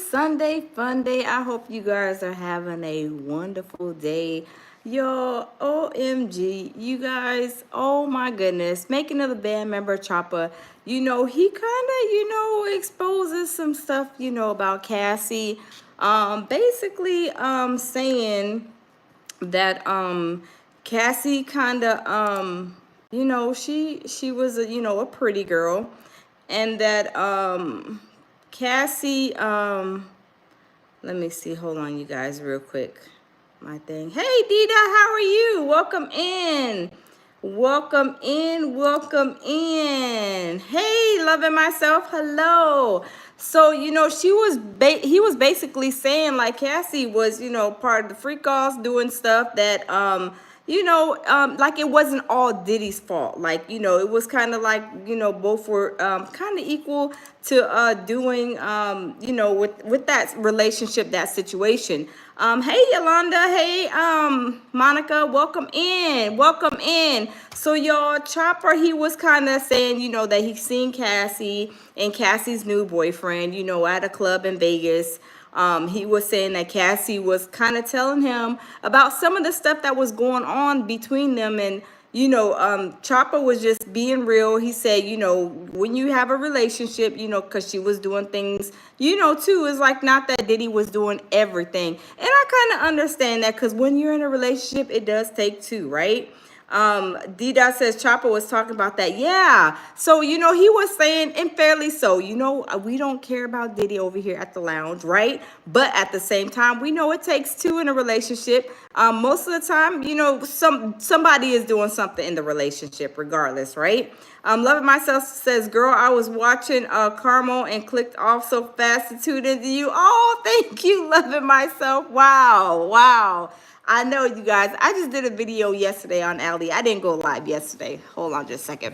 Sunday fun day. I hope you guys are having a wonderful day. Yo, OMG, you guys, oh my goodness. Making of the band member Chopper, he kind of, exposes some stuff, about Cassie. Basically, saying that Cassie kind of she was a a pretty girl, and that Cassie let me see, hold on you guys real quick, my thing. Hey Dita, how are you? Welcome in. Welcome in, welcome in. Hey, loving myself. Hello. So, he was basically saying like Cassie was, part of the freak offs doing stuff that like it wasn't all Diddy's fault. Like, it was kind of like, both were kind of equal to doing with that relationship, that situation. Hey Yolanda, hey Monica, welcome in, welcome in. So y'all, Chopper, he was kind of saying, that he's seen Cassie and Cassie's new boyfriend, at a club in Vegas. He was saying that Cassie was kind of telling him about some of the stuff that was going on between them. And, Chopper was just being real. He said, when you have a relationship, because she was doing things, too, it's like not that Diddy was doing everything. And I kind of understand that because when you're in a relationship, it does take two, right? D-Dot says Chopper was talking about that. Yeah. So, he was saying, and fairly so, we don't care about Diddy over here at the lounge, right? But at the same time, we know it takes two in a relationship. Most of the time, somebody is doing something in the relationship regardless, right? Loving Myself says, girl, I was watching Carmel and clicked off so fast and tuned into you. Oh, thank you, Loving Myself. Wow. Wow. I know, you guys. I just did a video yesterday on Ali. I didn't go live yesterday. Hold on just a second.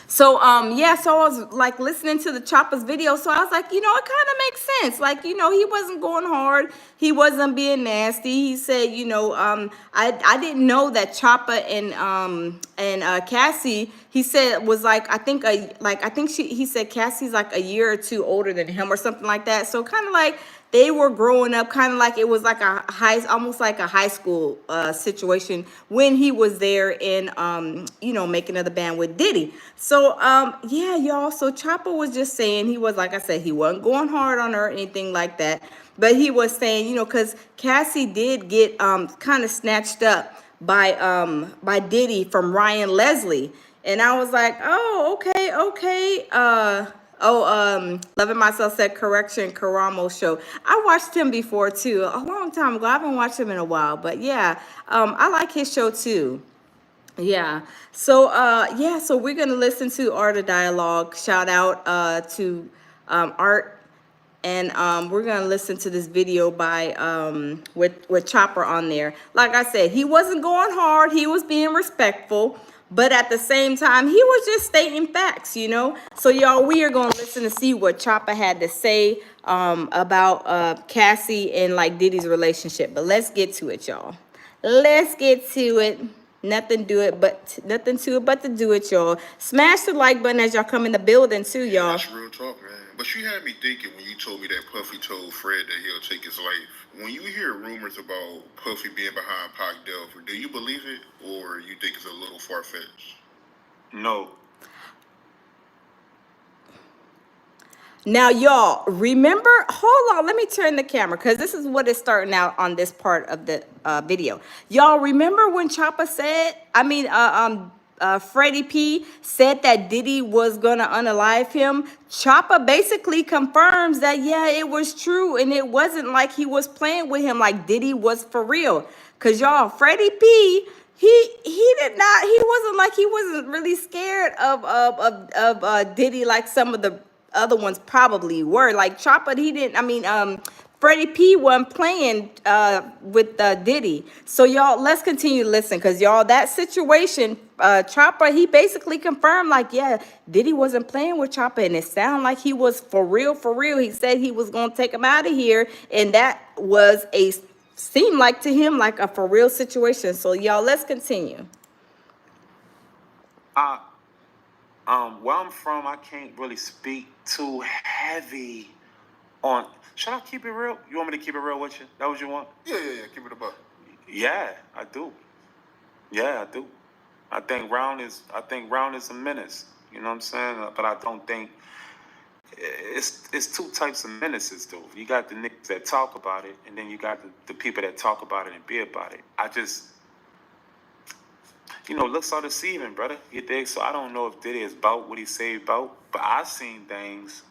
So, yeah, so I was like listening to the Chopper's video. So I was like, it kind of makes sense. Like, he wasn't going hard. He wasn't being nasty. He said, I didn't know that Chopper and Cassie, he said was like, he said Cassie's like a year or two older than him or something like that. So kind of like they were growing up, kind of like it was like almost like a high school situation when he was there in, making of the band with Diddy. So, yeah, y'all. So Chopper was just saying, he was, like I said, he wasn't going hard on her or anything like that. But he was saying, because Cassie did get kind of snatched up by Diddy from Ryan Leslie. And I was like, oh, okay. Loving Myself said correction, Karamo show. I watched him before too, a long time ago. I haven't watched him in a while, but yeah, I like his show too. Yeah. So so we're gonna listen to Art of Dialogue. Shout out to Art, and we're gonna listen to this video by with Chopper on there. Like I said, he wasn't going hard. He was being respectful. But at the same time, he was just stating facts, So, y'all, we are going to listen to see what Chopper had to say about Cassie and, like, Diddy's relationship. But let's get to it, y'all. Let's get to it. Nothing to it but to do it, y'all. Smash the like button as y'all come in the building, too, y'all. That's real talk, man. But you had me thinking when you told me that Puffy told Fred that he'll take his life. When you hear rumors about Puffy being behind Pac Delver, do you believe it or you think it's a little far-fetched? No. Now, y'all, remember, hold on, let me turn the camera because this is what is starting out on this part of the video. Y'all remember when Chopper said, Freddy P said that Diddy was going to unalive him? Chopper basically confirms that, yeah, it was true. And it wasn't like he was playing with him, like Diddy was for real. Because, y'all, Freddy P, he wasn't really scared of Diddy like some of the other ones probably were. Like Chopper, Freddie P wasn't playing with Diddy. So y'all, let's continue to listen because y'all, that situation, Chopper, he basically confirmed like, yeah, Diddy wasn't playing with Chopper and it sounded like he was for real, for real. He said he was going to take him out of here and that was seemed like to him like a for real situation. So y'all, let's continue. Where I'm from, I can't really speak too heavy on. Should I keep it real? You want me to keep it real with you? That what you want? Yeah. Keep it about. Yeah, I do. Yeah, I do. I think Round is a menace. You know what I'm saying? But I don't think it's two types of menaces though. You got the niggas that talk about it, and then you got the people that talk about it and be about it. I just, looks are deceiving, brother. You dig? So I don't know if Diddy is about what he say about, but I seen things,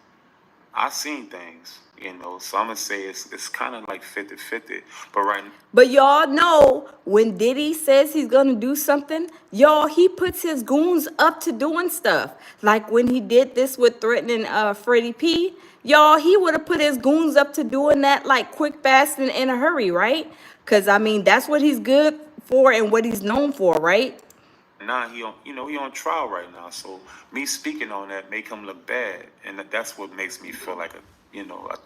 so I'm gonna say it's kind of like 50-50. But right now, But y'all know when Diddy says he's gonna do something, y'all, he puts his goons up to doing stuff. Like when he did this with threatening Freddy P, y'all, he would have put his goons up to doing that like quick, fast, and in a hurry, right? Because I mean, that's what he's good for and what he's known for, right? now he on trial right now. So me speaking on that make him look bad, and that's what makes me feel like a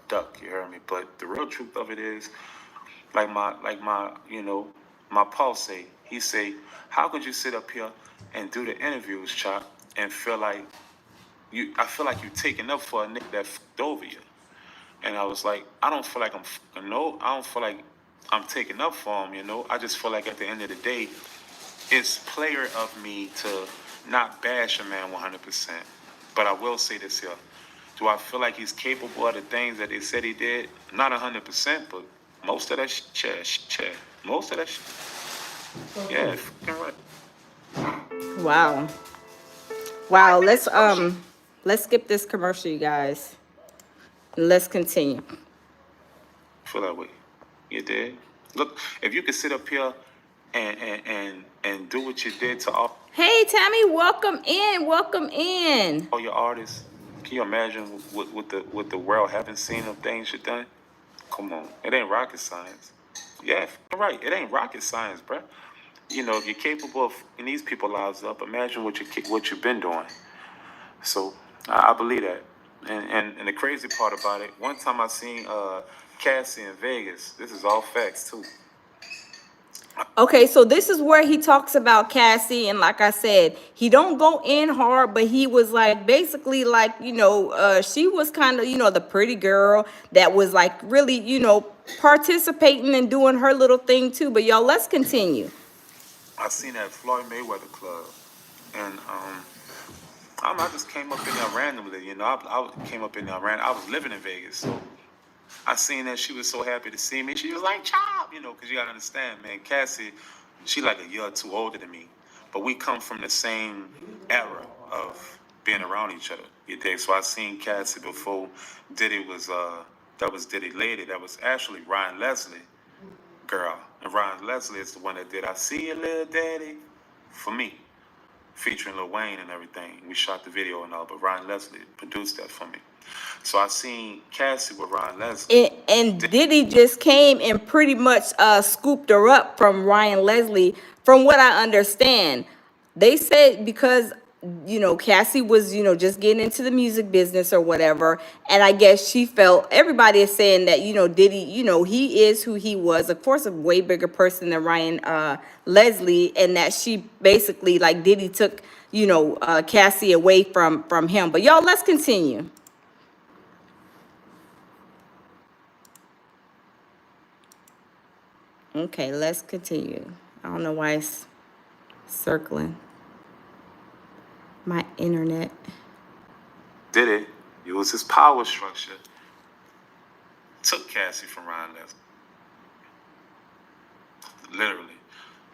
duck. You heard me? But the real truth of it is, my Paul say, he say, how could you sit up here and do the interviews, Chop, and feel like I feel like you taking up for a nigga that fucked over you. And I was like, I don't feel like I'm fucking no. I don't feel like I'm taking up for him, I just feel like at the end of the day, it's player of me to not bash a man 100%. But I will say this here. Do I feel like he's capable of the things that they said he did? Not 100%, but most of that shit. Most of that shit. Yeah, fucking right. Wow. Wow. Let's skip this commercial, you guys. Let's continue. Feel that way. You did. Look, if you could sit up here and do what you did to Hey Tammy, welcome in. Welcome in. all your artists, can you imagine what the world haven't seen of things you done? Come on, it ain't rocket science. Yeah, right. It ain't rocket science, bruh. If you're capable of fucking these people lives up, imagine what you've been doing. So I believe that. And the crazy part about it, one time I seen Cassie in Vegas. This is all facts too. Okay, so this is where he talks about Cassie, and like I said, he don't go in hard, but he was like basically like she was kind of the pretty girl that was like really participating and doing her little thing too. But y'all, let's continue. I seen that Floyd Mayweather club, and I just came up in there randomly. I came up in there random. I was living in Vegas, so I seen that she was so happy to see me. She was like, "Chop," because you gotta understand, man. Cassie, she like a year or two older than me, but we come from the same era of being around each other. You dig? So I seen Cassie before Diddy was that was Diddy lady. That was actually Ryan Leslie girl, and Ryan Leslie is the one that did "I See You, Little Daddy" for me, featuring Lil Wayne and everything. We shot the video and all, but Ryan Leslie produced that for me. So I seen Cassie with Ryan Leslie. And Diddy just came and pretty much scooped her up from Ryan Leslie. From what I understand, they said because Cassie was just getting into the music business or whatever, and I guess she felt everybody is saying that Diddy he is who he was, of course, a way bigger person than Ryan Leslie, and that she basically like Diddy took Cassie away from him. But y'all, let's continue. Okay, let's continue. I don't know why it's circling my internet. Did it. It was his power structure. Took Cassie from Ryan Leslie. Literally.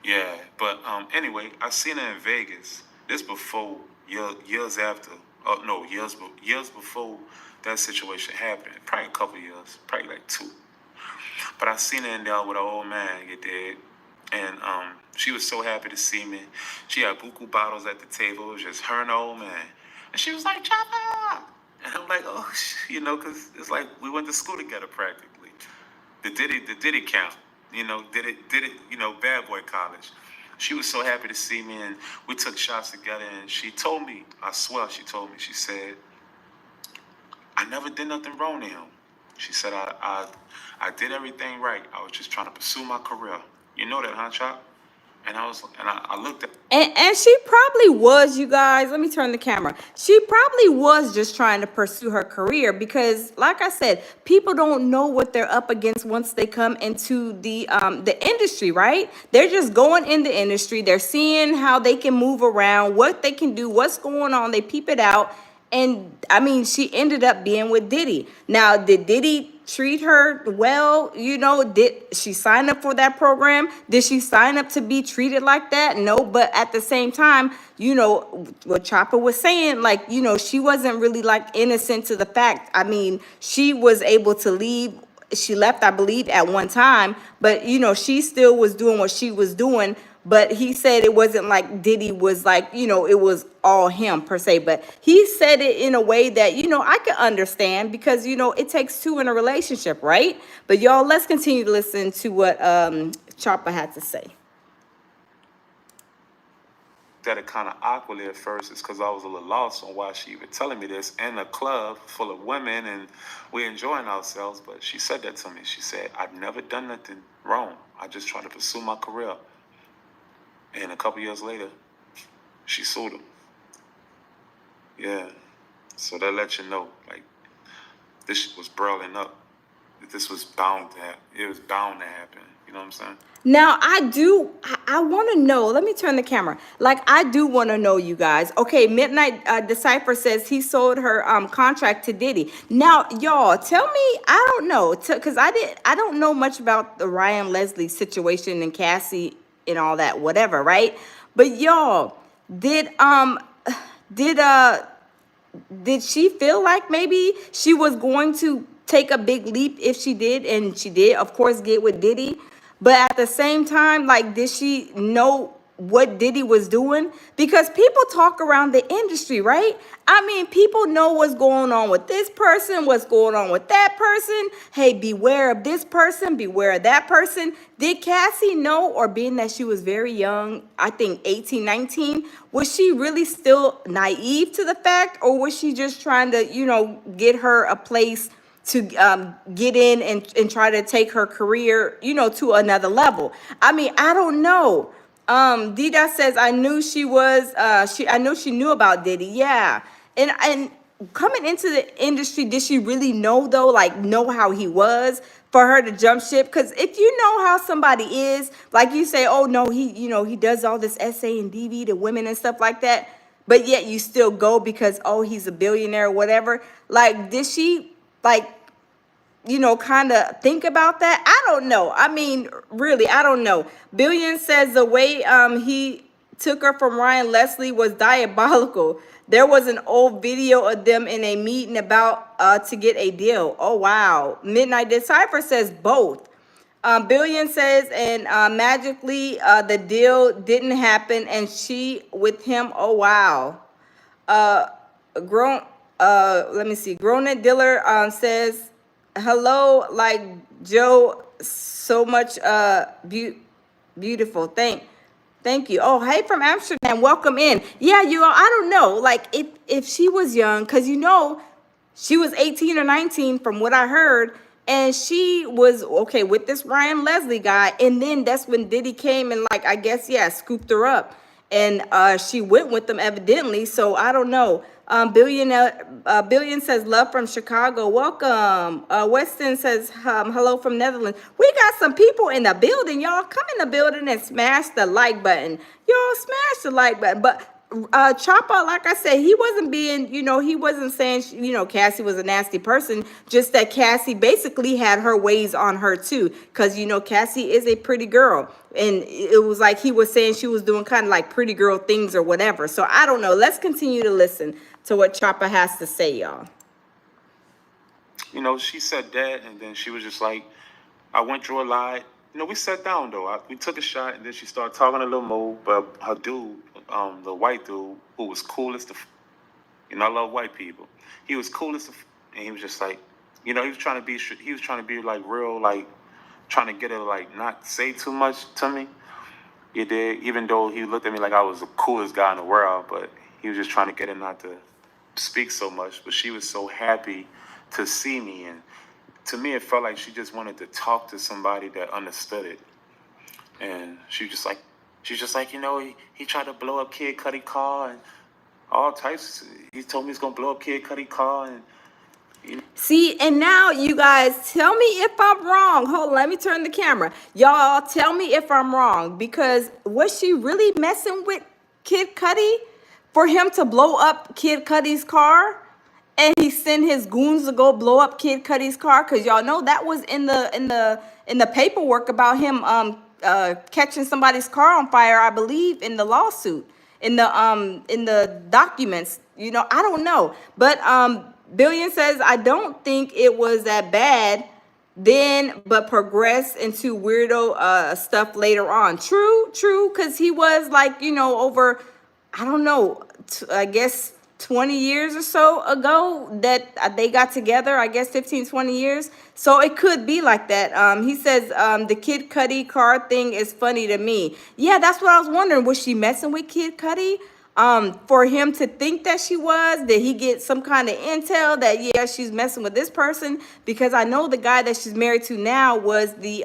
Yeah. But anyway, I seen her in Vegas. This before years after. Oh no, years before that situation happened. Probably a couple years. Probably like 2. But I seen her in there with an old man, you did. And she was so happy to see me. She had buku bottles at the table. It was just her and the old man. And she was like, "Chopper!" And I'm like, oh, because it's like we went to school together practically. The Diddy count, did it, bad boy college. She was so happy to see me, and we took shots together. And she told me, I swear, she said, I never did nothing wrong to him. She said, I did everything right. I was just trying to pursue my career. You know that, huh, Chop? And I looked at. And she probably was, you guys. Let me turn the camera. She probably was just trying to pursue her career because, like I said, people don't know what they're up against once they come into the industry, right? They're just going in the industry. They're seeing how they can move around, what they can do, what's going on. They peep it out. And I mean, she ended up being with Diddy. Now, did Diddy treat her well? You know, did she sign up for that program? Did she sign up to be treated like that? No, but at the same time, you know, what Chopper was saying, like, you know, she wasn't really like innocent to the fact. I mean, she was able to leave. She left, I believe, at one time, but you know, she still was doing what she was doing. But he said it wasn't like Diddy was like, you know, it was all him per se. But he said it in a way that, you know, I can understand because, you know, it takes two in a relationship, right? But y'all, let's continue to listen to what Chopper had to say. That it kind of awkwardly at first is because I was a little lost on why she even telling me this in a club full of women and we're enjoying ourselves. But she said that to me. She said, I've never done nothing wrong. I just try to pursue my career. And a couple years later, she sued him. Yeah. So that lets you know, like, this shit was burling up. This was bound to happen. It was bound to happen. You know what I'm saying? Now, I want to know. Let me turn the camera. Like, I do want to know, you guys. Okay, Midnight Decipher says he sold her contract to Diddy. Now, y'all, tell me, I don't know, because I don't know much about the Ryan Leslie situation and Cassie and all that, whatever, right? But y'all, did did she feel like maybe she was going to take a big leap if she did, and she did, of course, get with Diddy? But at the same time, like, did she know what Diddy was doing? Because people talk around the industry, right? I mean, people know what's going on with this person, what's going on with that person. Hey, beware of this person, beware of that person. Did Cassie know, or being that she was very young, I think 18, 19, was she really still naive to the fact, or was she just trying to, you know, get her a place to get in and try to take her career, you know, to another level? I mean, I don't know. Dida says, I knew she was, I know she knew about Diddy. Yeah. And coming into the industry, did she really know though, like know how he was for her to jump ship? Because if you know how somebody is, like you say, oh no, he, you know, he does all this SA and DV to women and stuff like that, but yet you still go because, oh, he's a billionaire or whatever. Like, did she, like, you know, kind of think about that? I don't know. I mean, really, I don't know. Billion says the way he took her from Ryan Leslie was diabolical. There was an old video of them in a meeting about to get a deal. Oh, wow. Midnight Decipher says both. Billion says, and magically the deal didn't happen and she with him. Oh, wow. Grown Let me see. Grown Diller says, hello, like Joe, so much beautiful. Thank you. Oh, hey, from Amsterdam, welcome in. Yeah, you all, I don't know, like if she was young, because you know she was 18 or 19 from what I heard, and she was okay with this Ryan Leslie guy, and then that's when Diddy came and, like, I guess, yeah, scooped her up, and she went with them evidently. So I don't know. Billion says love from Chicago. Welcome. Weston says hello from Netherlands. We got some people in the building, y'all. Come in the building and smash the like button. Y'all smash the like button. But Chopper, like I said, he wasn't being, you know, he wasn't saying, you know, Cassie was a nasty person, just that Cassie basically had her ways on her too, because, you know, Cassie is a pretty girl, and it was like he was saying she was doing kind of like pretty girl things or whatever. So I don't know. Let's continue to listen to what Chopper has to say, y'all. You know, she said that, and then she was just like, I went through a lot. You know, we sat down though. We took a shot, and then she started talking a little more. But her dude, the white dude, who was cool as the, you know, I love white people. He was cool as the, and he was just like, you know, he was trying to be like real, like trying to get her to like not say too much to me. He did, even though he looked at me like I was the coolest guy in the world, but he was just trying to get her not to speak so much. But she was so happy to see me, and to me, it felt like she just wanted to talk to somebody that understood it. And she was just like, She's just like, he tried to blow up Kid Cudi car and all types. He told me he's gonna blow up Kid Cudi car and. See, and now you guys tell me if I'm wrong. Hold on, let me turn the camera. Y'all tell me if I'm wrong, because was she really messing with Kid Cudi for him to blow up Kid Cudi's car? And he sent his goons to go blow up Kid Cudi's car, because y'all know that was in the paperwork about him catching somebody's car on fire, I believe, in the lawsuit, in the documents. I don't know, but Billion says, I don't think it was that bad then, but progressed into weirdo stuff later on. True, because he was like, over, I don't know, I guess 20 years or so ago that they got together, I guess 15, 20 years. So it could be like that. He says, the Kid Cudi car thing is funny to me. Yeah, that's what I was wondering. Was she messing with Kid Cudi? For him to think that she was, did he get some kind of intel that, yeah, she's messing with this person? Because I know the guy that she's married to now was the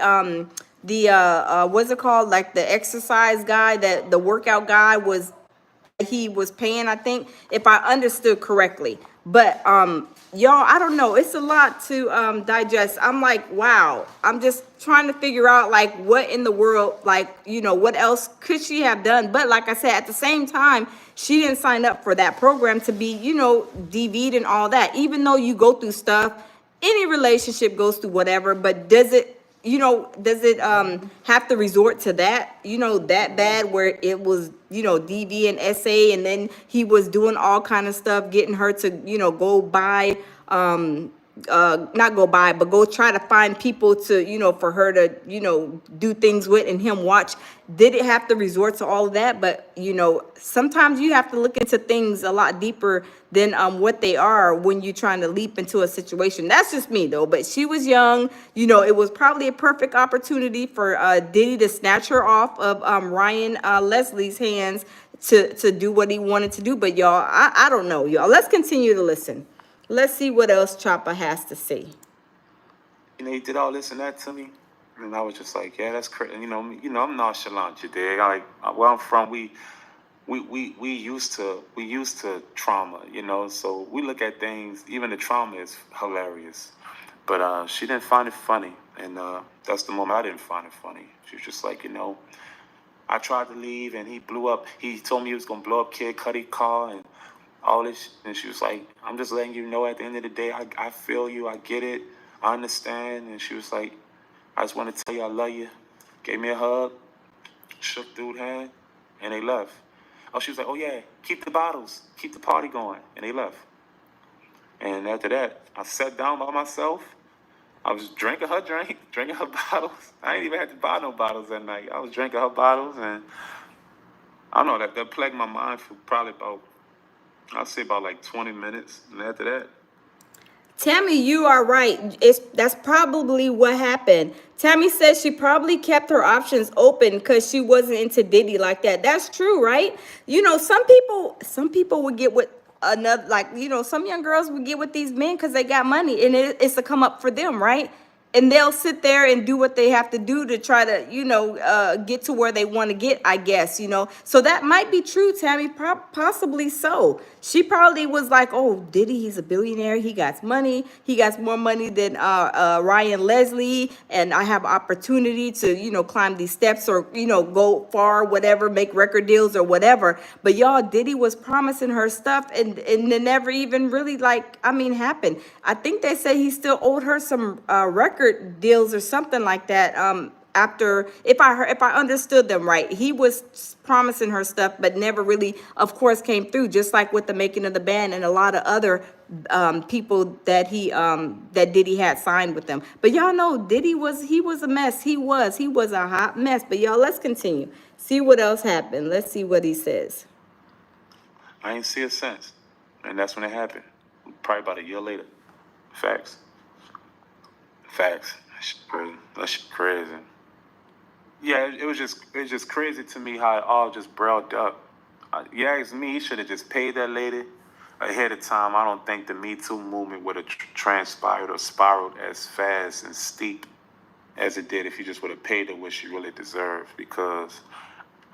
what's it called, like the exercise guy, that the workout guy was, he was paying, I think, if I understood correctly. But y'all, I don't know, it's a lot to digest. I'm like, wow, I'm just trying to figure out like what in the world, like, what else could she have done? But like I said, at the same time, she didn't sign up for that program to be, DV'd and all that. Even though you go through stuff, any relationship goes through whatever, but does it have to resort to that, that bad, where it was, DV and SA, and then he was doing all kind of stuff, getting her to, go buy, not go buy, but go try to find people to, for her to, do things with and him watch. Did it have to resort to all of that? But, sometimes you have to look into things a lot deeper than what they are when you're trying to leap into a situation. That's just me though. But she was young, it was probably a perfect opportunity for Diddy to snatch her off of Ryan Leslie's hands to do what he wanted to do. But y'all, I don't know, y'all. Let's continue to listen. Let's see what else Chopper has to say. He did all this and that to me, and I was just like, yeah, that's crazy. I'm nonchalant, you dig? Like, where I'm from, we used to trauma, so we look at things, even the trauma is hilarious. But she didn't find it funny, and that's the moment I didn't find it funny. She was just like, I tried to leave, and he blew up. He told me he was gonna blow up Kid Cudi car and all this, and she was like, I'm just letting you know, at the end of the day, I feel you, I get it, I understand. And she was like, I just want to tell you I love you. Gave me a hug, shook dude's hand, and they left. Oh, she was like, oh yeah, keep the bottles, keep the party going, and they left. And after that, I sat down by myself. I was drinking her drink, drinking her bottles. I ain't even had to buy no bottles that night. I was drinking her bottles, and I don't know, that plagued my mind for probably about, I'd say about like 20 minutes. And after that, Tammy, you are right. That's probably what happened. Tammy says she probably kept her options open because she wasn't into Diddy like that. That's true, right? Some people would get with another, like, some young girls would get with these men because they got money, and it's a come up for them, right? And they'll sit there and do what they have to do to try to, get to where they want to get, I guess, So that might be true, Tammy, possibly so. She probably was like, oh, Diddy, he's a billionaire. He got money. He got more money than Ryan Leslie. And I have opportunity to, climb these steps or, go far, whatever, make record deals or whatever. But y'all, Diddy was promising her stuff, and it never even really, happened. I think they say he still owed her some record deals or something like that. After, if I understood them right, he was promising her stuff, but never really, of course, came through. Just like with the making of the band and a lot of other people that that Diddy had signed with them. But y'all know Diddy was a mess. He was a hot mess. But y'all, let's continue. See what else happened. Let's see what he says. I ain't see it since, and that's when it happened. Probably about a year later. Facts. That shit crazy. Yeah, it was just crazy to me how it all just brought up. You ask me, he should have just paid that lady ahead of time. I don't think the Me Too movement would have transpired or spiraled as fast and steep as it did if he just would have paid her what she really deserved. Because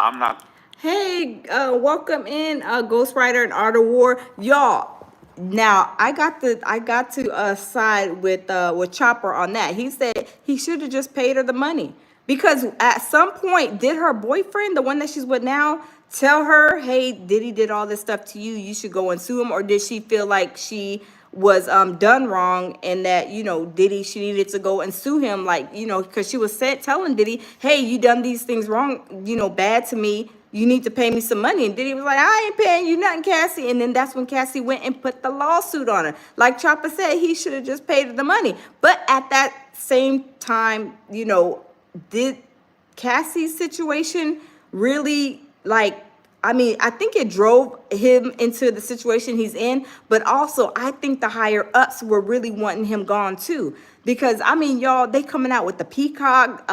I'm not. Hey, welcome in, Ghostwriter and Art of War, y'all. Now I got to side with Chopper on that. He said he should have just paid her the money because at some point did her boyfriend, the one that she's with now, tell her, hey, Diddy did all this stuff to you, you should go and sue him, or did she feel like she was done wrong and that Diddy, she needed to go and sue him, like because she was telling Diddy, hey, you done these things wrong, bad to me, you need to pay me some money. And Diddy was like, I ain't paying you nothing, Cassie. And then that's when Cassie went and put the lawsuit on her. Like Chopper said, he should have just paid her the money. But at that same time, did Cassie's situation really, like, I mean, I think it drove him into the situation he's in, but also I think the higher ups were really wanting him gone too. Because I mean, y'all, they coming out with the Peacock,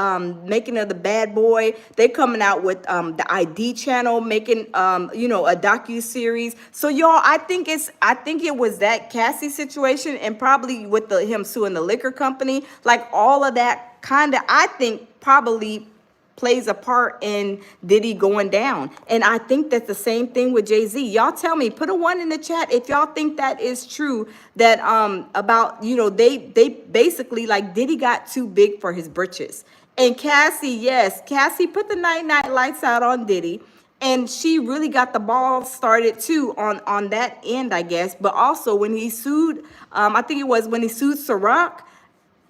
making of the bad boy. They coming out with the ID channel, making a docu-series. So y'all, I think it was that Cassie situation, and probably with him suing the liquor company, like all of that kind of, I think probably plays a part in Diddy going down. And I think that's the same thing with Jay-Z. Y'all tell me, put a 1 in the chat if y'all think that is true, that about they basically, like, Diddy got too big for his britches. And Cassie, yes, Cassie put the night lights out on Diddy. And she really got the ball started too on that end, I guess. But also when he sued, I think it was when he sued Ciroc,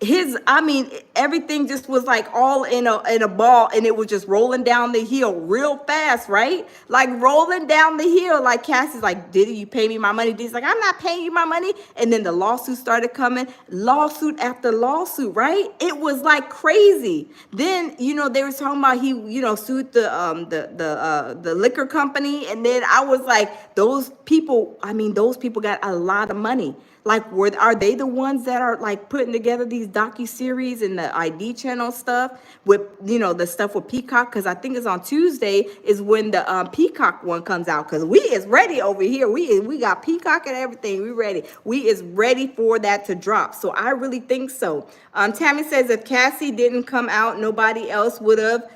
I mean, everything just was like all in a ball, and it was just rolling down the hill real fast, right? Like rolling down the hill. Like Cassie's like, Diddy, you pay me my money? Diddy's like, I'm not paying you my money. And then the lawsuit started coming, lawsuit after lawsuit, right? It was like crazy. Then they were talking about he sued the liquor company, and then I was like, those people got a lot of money. Like, are they the ones that are like putting together these docu-series and the ID channel stuff with, the stuff with Peacock? Because I think it's on Tuesday is when the Peacock one comes out. Because we is ready over here. We got Peacock and everything. We ready. We is ready for that to drop. So I really think so. Tammy says if Cassie didn't come out, nobody else would have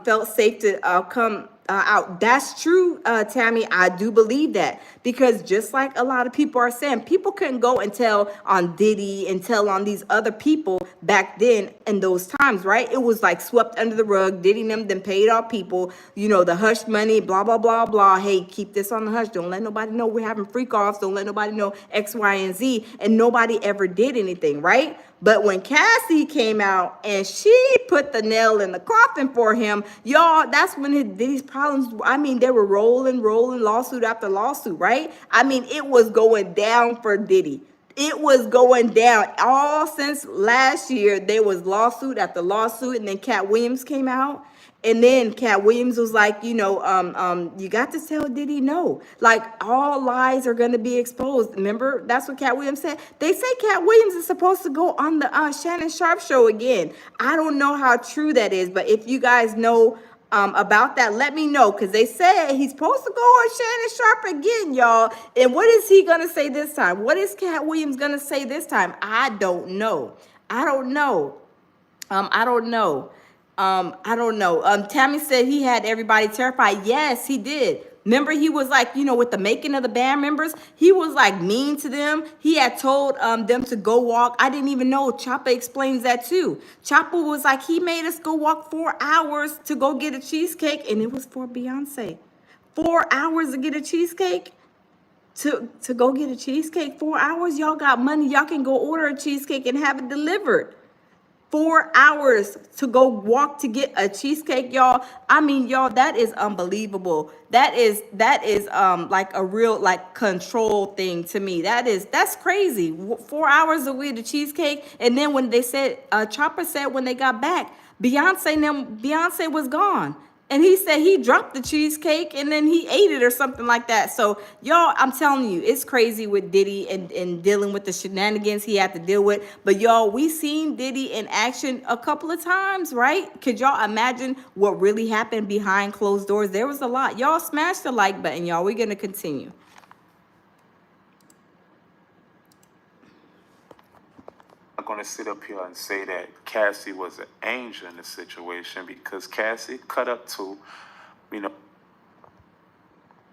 felt safe to come out. That's true, Tammy. I do believe that, because just like a lot of people are saying, people couldn't go and tell on Diddy and tell on these other people back then in those times, right? It was like swept under the rug. Diddy and them then paid off people, the hush money, blah, blah, blah, blah. Hey, keep this on the hush. Don't let nobody know we're having freak offs. Don't let nobody know X, Y, and Z. And nobody ever did anything, right? But when Cassie came out and she put the nail in the coffin for him, y'all, that's when these problems, I mean, they were rolling, lawsuit after lawsuit, right? I mean, it was going down for Diddy. It was going down all since last year. There was lawsuit after lawsuit, and then Cat Williams came out. And then Cat Williams was like, you got to tell Diddy no. Like, all lies are going to be exposed. Remember, that's what Cat Williams said. They say Cat Williams is supposed to go on the Shannon Sharp show again. I don't know how true that is, but if you guys know about that, let me know, because they said he's supposed to go on Shannon Sharp again, y'all. And what is he going to say this time? What is Cat Williams going to say this time? I don't know. I don't know. I don't know. Tammy said he had everybody terrified. Yes, he did. Remember, he was like, with the making of the band members, he was like mean to them. He had told them to go walk. I didn't even know. Chopper explains that too. Chopper was like, he made us go walk 4 hours to go get a cheesecake, and it was for Beyonce. 4 hours to get a cheesecake? To go get a cheesecake? 4 hours? Y'all got money. Y'all can go order a cheesecake and have it delivered. 4 hours to go walk to get a cheesecake, y'all. I mean, y'all, that is unbelievable. That is like a real like control thing to me. That's crazy. 4 hours to get a cheesecake, and then when they said, Chopper said when they got back, Beyonce was gone. And he said he dropped the cheesecake and then he ate it or something like that. So, y'all, I'm telling you, it's crazy with Diddy and dealing with the shenanigans he had to deal with. But, y'all, we seen Diddy in action a couple of times, right? Could y'all imagine what really happened behind closed doors? There was a lot. Y'all smash the like button, y'all. We're going to continue. I'm going to sit up here and say that Cassie was an angel in the situation, because Cassie cut up to You know,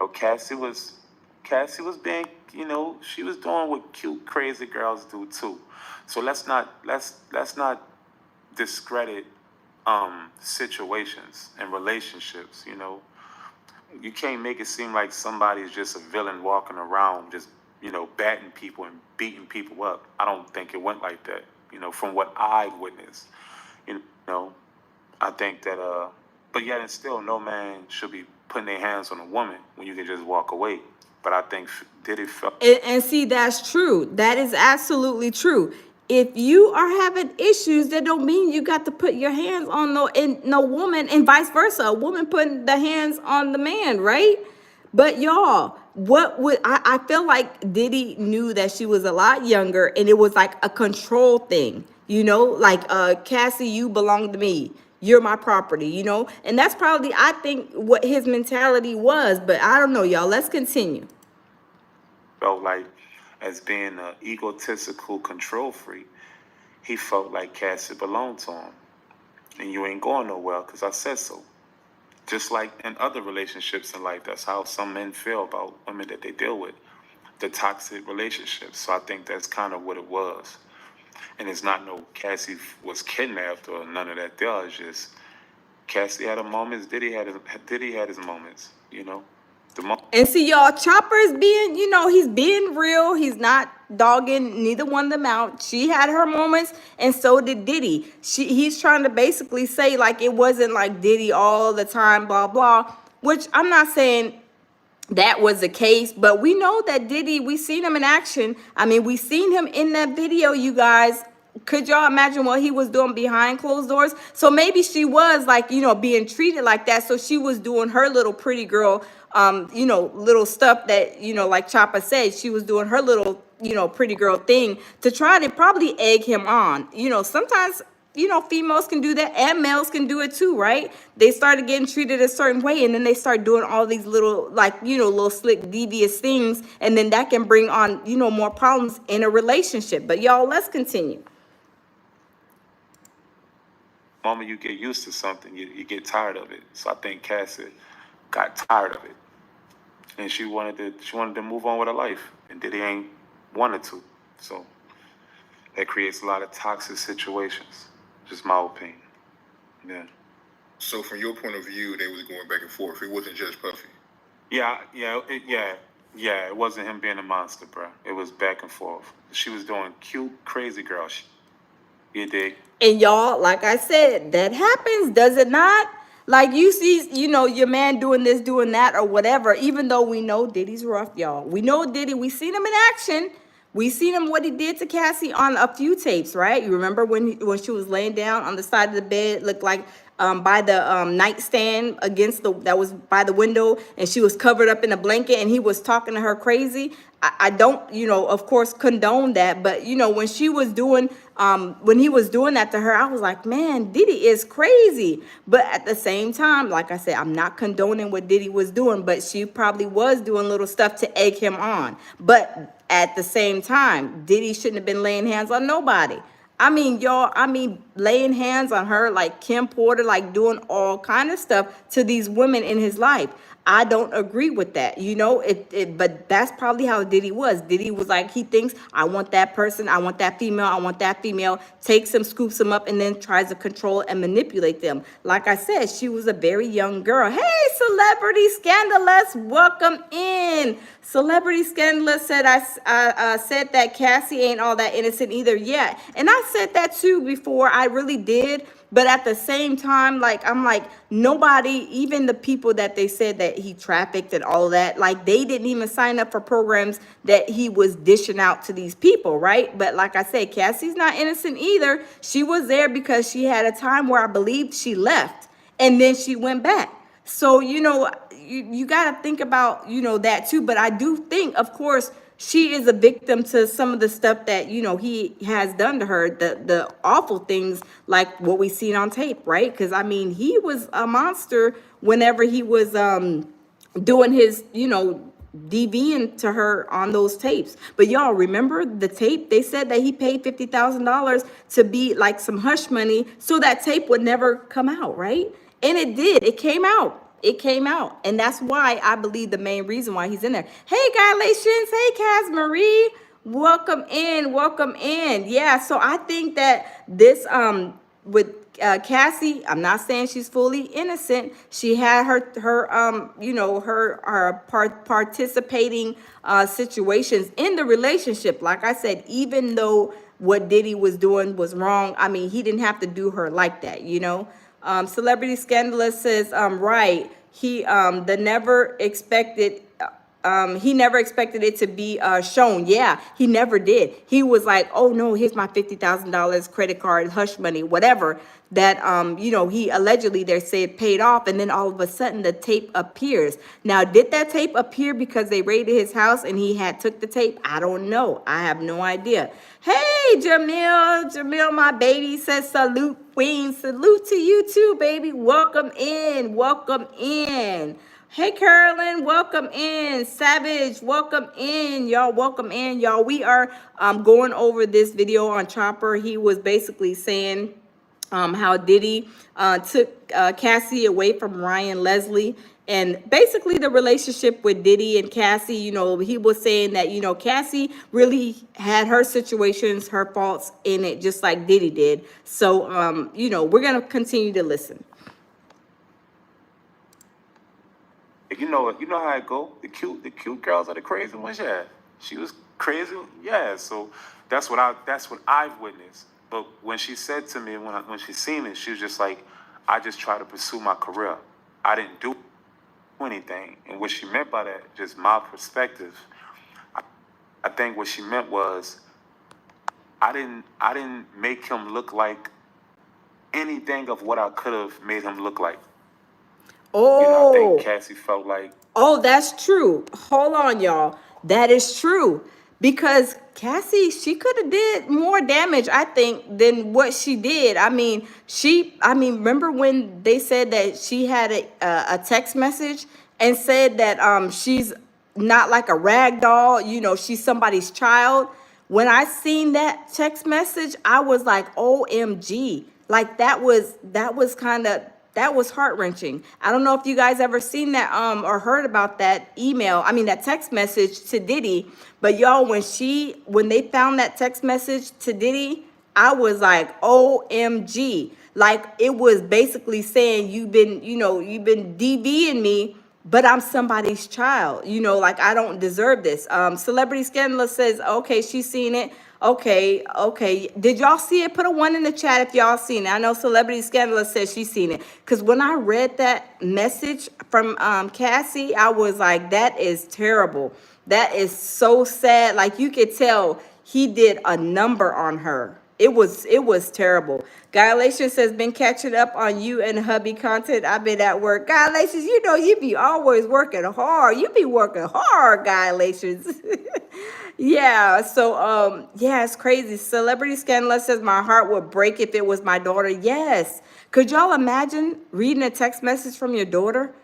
Cassie was being, you know, she was doing what cute, crazy girls do too. So let's not discredit situations and relationships. You know, you can't make it seem like somebody's just a villain walking around just, you know, batting people and beating people up. I don't think it went like that. You know, from what I witnessed, you know, I think that but yet and still, no man should be putting their hands on a woman when you can just walk away. But I think Diddy felt. And see, that's true. That is absolutely true. If you are having issues, that don't mean you got to put your hands on no woman, and vice versa. A woman putting the hands on the man, right? But y'all, what would I feel like Diddy knew that she was a lot younger, and it was like a control thing, you know, like Cassie, you belong to me. You're my property, you know? And that's probably, I think, what his mentality was. But I don't know, y'all. Let's continue. Felt like, as being an egotistical control freak, he felt like Cassie belonged to him. And you ain't going nowhere because I said so. Just like in other relationships in life, that's how some men feel about women that they deal with. The toxic relationships. So I think that's kind of what it was. And it's not no Cassie was kidnapped or none of that there. It's just Cassie had her moments, Diddy had his moments, you know. And see, y'all, Chopper's being, you know, he's being real. He's not dogging neither one of them out. She had her moments, and so did Diddy. He's trying to basically say, like, it wasn't like Diddy all the time, blah, blah, which I'm not saying that was the case, but we know that Diddy, we seen him in action. I mean, we seen him in that video, you guys. Could y'all imagine what he was doing behind closed doors? So maybe she was like, you know, being treated like that. So she was doing her little pretty girl, you know, little stuff that, you know, like Choppa said, she was doing her little, you know, pretty girl thing to try to probably egg him on. You know, sometimes, you know, females can do that and males can do it too, right? They started getting treated a certain way, and then they start doing all these little, like, you know, little slick, devious things. And then that can bring on, you know, more problems in a relationship. But y'all, let's continue. The moment you get used to something, you get tired of it. So I think Cassie got tired of it. And she wanted to move on with her life. And Diddy ain't wanted to. So that creates a lot of toxic situations. Just my opinion. Yeah. So from your point of view, they was going back and forth. It wasn't just Puffy. Yeah. It wasn't him being a monster, bro. It was back and forth. She was doing cute, crazy girl shit. You dig? And y'all, like I said, that happens, does it not? Like, you see, you know, your man doing this, doing that, or whatever, even though we know Diddy's rough, y'all. We know Diddy. We seen him in action. We seen him, what he did to Cassie on a few tapes, right? You remember when she was laying down on the side of the bed, looked like by the nightstand against that was by the window, and she was covered up in a blanket, and he was talking to her crazy. I don't, you know, of course, condone that, but you know, when she was doing, when he was doing that to her, I was like, man, Diddy is crazy. But at the same time, like I said, I'm not condoning what Diddy was doing, but she probably was doing little stuff to egg him on. But at the same time, Diddy shouldn't have been laying hands on nobody. I mean, y'all, laying hands on her, like Kim Porter, like doing all kind of stuff to these women in his life. I don't agree with that, you know, but that's probably how Diddy was. Diddy was like, he thinks, I want that person, I want that female, takes them, scoops them up, and then tries to control and manipulate them. Like I said, she was a very young girl. Hey, Celebrity Scandalous, welcome in. Celebrity Scandalous said, I said that Cassie ain't all that innocent either. Yeah, and I said that too before, I really did. But at the same time, like, I'm like, nobody, even the people that they said that he trafficked and all of that, like, they didn't even sign up for programs that he was dishing out to these people, right? But like I said, Cassie's not innocent either. She was there because she had a time where I believed she left, and then she went back. So, you know, you got to think about, you know, that too. But I do think, of course, she is a victim to some of the stuff that, you know, he has done to her, the awful things like what we seen on tape, right? Because, I mean, he was a monster whenever he was doing his, you know, DVing to her on those tapes. But y'all remember the tape? They said that he paid $50,000 to be like some hush money so that tape would never come out, right? And it did. It came out. It came out. And that's why I believe the main reason why he's in there. Hey, Galatians. Hey, Cas Marie. Welcome in. Welcome in. Yeah. So I think that this, with Cassie, I'm not saying she's fully innocent. She had her participating situations in the relationship. Like I said, even though what Diddy was doing was wrong, I mean, he didn't have to do her like that, you know. Celebrity Scandalous says, right, the never expected, he never expected it to be shown. Yeah, he never did. He was like, oh no, here's my $50,000 credit card, hush money, whatever. That he allegedly, they said, paid off, and then all of a sudden the tape appears. Now, did that tape appear because they raided his house and he had took the tape? I don't know. I have no idea. Hey, Jamil, my baby says salute, queen. Salute to you too, baby. Welcome in. Welcome in. Hey, Carolyn, welcome in. Savage, welcome in. Y'all, welcome in. Y'all, we are going over this video on Chopper. He was basically saying how Diddy took Cassie away from Ryan Leslie. And basically the relationship with Diddy and Cassie, he was saying that, Cassie really had her situations, her faults in it, just like Diddy did. So, we're going to continue to listen. You know how it go. The cute girls are the crazy ones. Yeah, she was crazy. Yeah, so that's what I've witnessed. But when she said to me, when she seen it, she was just like, I just try to pursue my career. I didn't do anything. And what she meant by that, just my perspective, I think what she meant was, I didn't make him look like anything of what I could have made him look like. Oh, I think Cassie felt like. Oh, that's true. Hold on, y'all. That is true. Because Cassie, she could have did more damage, I think, than what she did. I mean, remember when they said that she had a text message and said that she's not like a rag doll, she's somebody's child. When I seen that text message, I was like, OMG. Like that was heart-wrenching. I don't know if you guys ever seen that or heard about that that text message to Diddy. But y'all, when they found that text message to Diddy, I was like, OMG. Like it was basically saying you've been DVing me, but I'm somebody's child. Like I don't deserve this. Celebrity Scandalous says, okay, she's seen it. Okay. Did y'all see it? Put a 1 in the chat if y'all seen it. I know Celebrity Scandalous says she's seen it. Because when I read that message from Cassie, I was like, that is terrible. That is so sad. Like you could tell he did a number on her. It was terrible. Galatians says, been catching up on you and hubby content. I've been at work. Galatians, you be always working hard. You be working hard, Galatians. Yeah, so it's crazy. Celebrity Scandalous says my heart would break if it was my daughter. Yes. Could y'all imagine reading a text message from your daughter,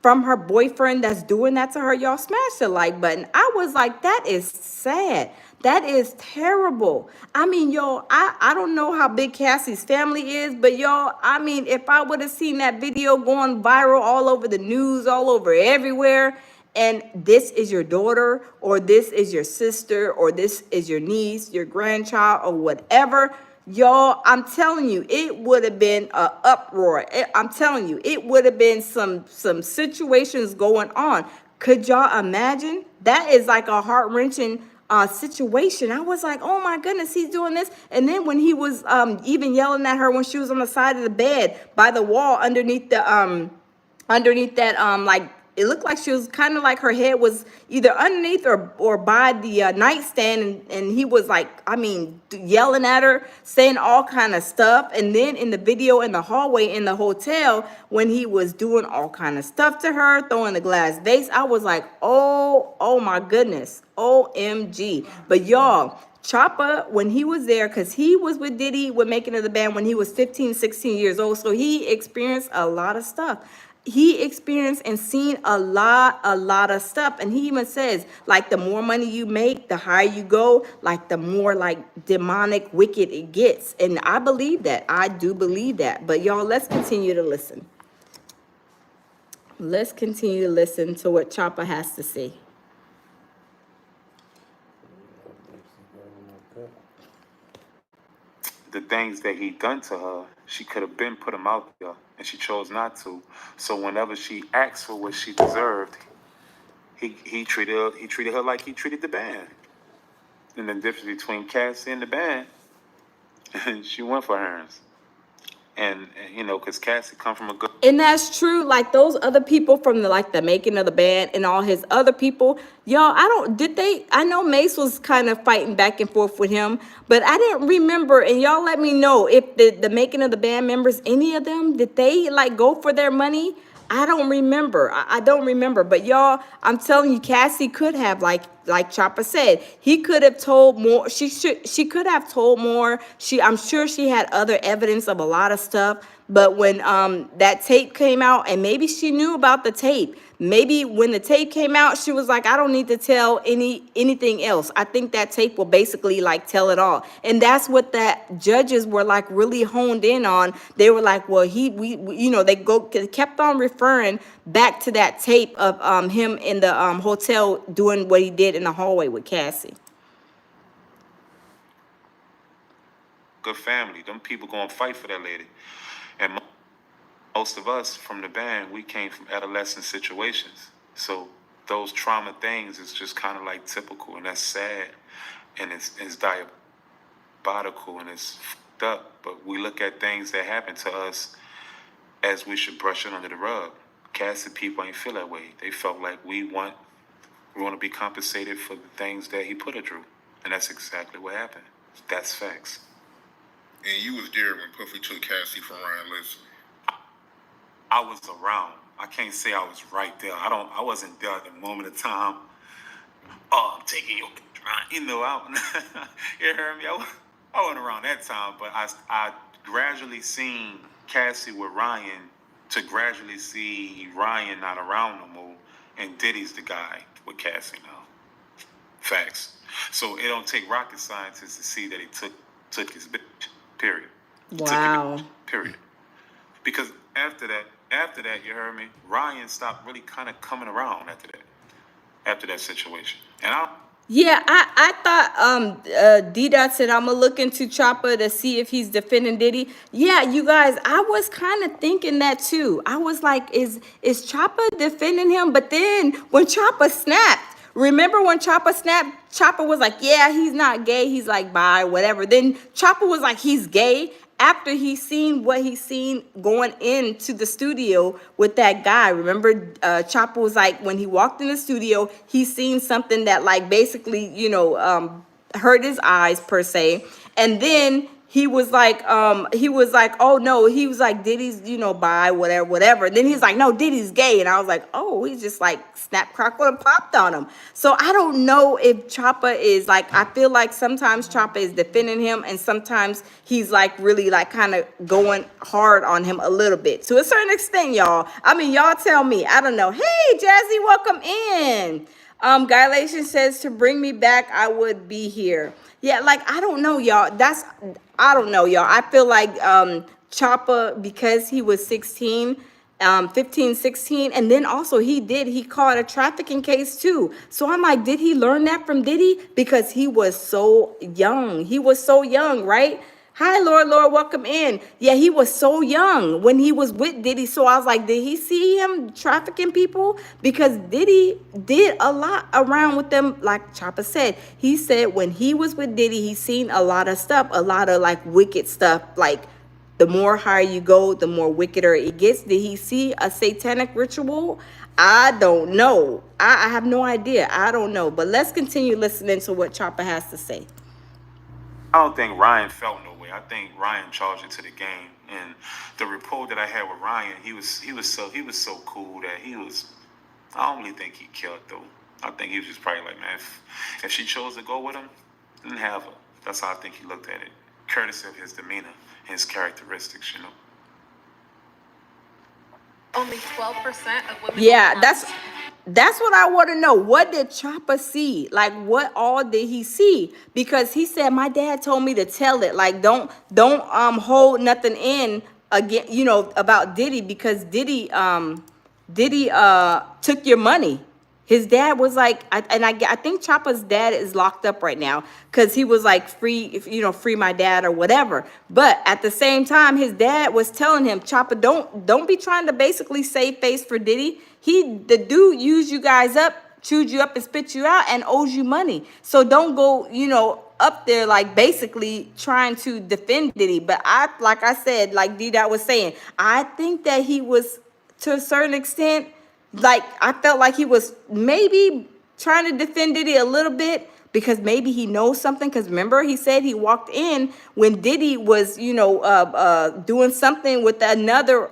from her boyfriend that's doing that to her? Y'all smash the like button. I was like, that is sad. That is terrible. I mean, y'all, I don't know how big Cassie's family is, but y'all, I mean, if I would have seen that video going viral all over the news, all over everywhere, and this is your daughter, or this is your sister, or this is your niece, your grandchild, or whatever, y'all, I'm telling you, it would have been an uproar. I'm telling you, it would have been some situations going on. Could y'all imagine? That is like a heart-wrenching situation. I was like, oh my goodness, he's doing this. And then when he was even yelling at her when she was on the side of the bed by the wall underneath that like, it looked like she was kind of like her head was either underneath or by the nightstand. And he was like, yelling at her, saying all kind of stuff. And then in the video in the hallway in the hotel, when he was doing all kind of stuff to her, throwing the glass vase, I was like, oh my goodness, OMG. But y'all, Choppa, when he was there, because he was with Diddy with Making of the Band when he was 15, 16 years old. So he experienced a lot of stuff. He experienced and seen a lot of stuff. And he even says, like, the more money you make, the higher you go, like, the more, like, demonic, wicked it gets. And I believe that. I do believe that. But, y'all, let's continue to listen. Let's continue to listen to what Chopper has to say. The things that he done to her, she could have been put him out there, and she chose not to. So whenever she asked for what she deserved, he treated her like he treated the band. And the difference between Cassie and the band, she went for hers. And you know, because Cassie come from a good. And that's true. Like those other people from the making of the band and all his other people, y'all. I know Mace was kind of fighting back and forth with him, but I didn't remember. And y'all let me know if the making of the band members, any of them, did they like go for their money? I don't remember. I don't remember. But y'all, I'm telling you, Cassie could have, like Chopper said, he could have told more. She could have told more. I'm sure she had other evidence of a lot of stuff. But when that tape came out, and maybe she knew about the tape. Maybe when the tape came out, she was like, I don't need to tell anything else. I think that tape will basically like tell it all. And that's what that judges were like really honed in on. They were like, well, they kept on referring back to that tape of him in the hotel doing what he did in the hallway with Cassie. Good family. Them people gonna fight for that lady. And most of us from the band, we came from adolescent situations. So those trauma things is just kind of like typical, and that's sad, and it's diabolical, and it's fucked up. But we look at things that happen to us as we should brush it under the rug. Cassie people ain't feel that way. They felt like we want to be compensated for the things that he put her through, and that's exactly what happened. That's facts. And you was there when Puffy took Cassie from Ryan Leslie. I was around. I can't say I was right there. I wasn't there at the moment of time. Oh, I'm taking your, you know, you heard me? I wasn't around that time, but I gradually seen Cassie with Ryan to gradually see Ryan not around no more, and Diddy's the guy with Cassie now. Facts. So it don't take rocket scientists to see that he took his bitch. Period. Wow. Period. Because after that, you heard me, Ryan stopped really kind of coming around after that situation. And I thought D-Dot said I'm gonna look into Chopper to see if he's defending Diddy. Yeah, you guys, I was kind of thinking that too. I was like, is Chopper defending him? But then when Chopper snapped, remember when Chopper snapped, Chopper was like, yeah, he's not gay, he's like bi, whatever. Then Chopper was like, he's gay. After he's seen what he's seen going into the studio with that guy. Remember, Chopper was like, when he walked in the studio, he seen something that like basically, hurt his eyes per se. And then he was like, oh no, he was like, Diddy's, bi, whatever. And then he's like, no, Diddy's gay. And I was like, oh, he's just like snap, crackle, and popped on him. So I don't know if Chopper is like, I feel like sometimes Chopper is defending him and sometimes he's like really like kind of going hard on him a little bit. To a certain extent, y'all. I mean, y'all tell me. I don't know. Hey, Jazzy, welcome in. Gylation says to bring me back, I would be here. Yeah, like, I don't know, y'all. I don't know, y'all. I feel like Chopper, because he was 15, 16, and then also he caught a trafficking case too. So I'm like, did he learn that from Diddy? Because he was so young. He was so young, right? Hi, Lord, welcome in. Yeah, he was so young when he was with Diddy. So I was like, did he see him trafficking people? Because Diddy did a lot around with them. Like Chopper said, he said when he was with Diddy, he seen a lot of stuff, a lot of like wicked stuff. Like the more higher you go, the more wickeder it gets. Did he see a satanic ritual? I don't know. I have no idea. I don't know. But let's continue listening to what Chopper has to say. I don't think Ryan felt no way. I think Ryan charged into the game, and the rapport that I had with Ryan, he was so cool that he was. I don't really think he killed though. I think he was just probably like, man, if she chose to go with him, then have her. That's how I think he looked at it, courtesy of his demeanor, his characteristics, Only 12% of women. Yeah, that's what I want to know. What did Chopper see? Like, what all did he see? Because he said, my dad told me to tell it. Like, don't hold nothing in again, about Diddy, because Diddy Diddy took your money. His dad was like, I think Choppa's dad is locked up right now because he was like, free, if you know, free my dad or whatever. But at the same time, his dad was telling him, Choppa, don't be trying to basically save face for Diddy. The dude used you guys up, chewed you up and spit you out and owes you money. So don't go, you know, up there like basically trying to defend Diddy. But like I said, like D-Dot was saying, I think that he was, to a certain extent, like I felt like he was maybe trying to defend Diddy a little bit because maybe he knows something. Because remember, he said he walked in when Diddy was, you know, doing something with another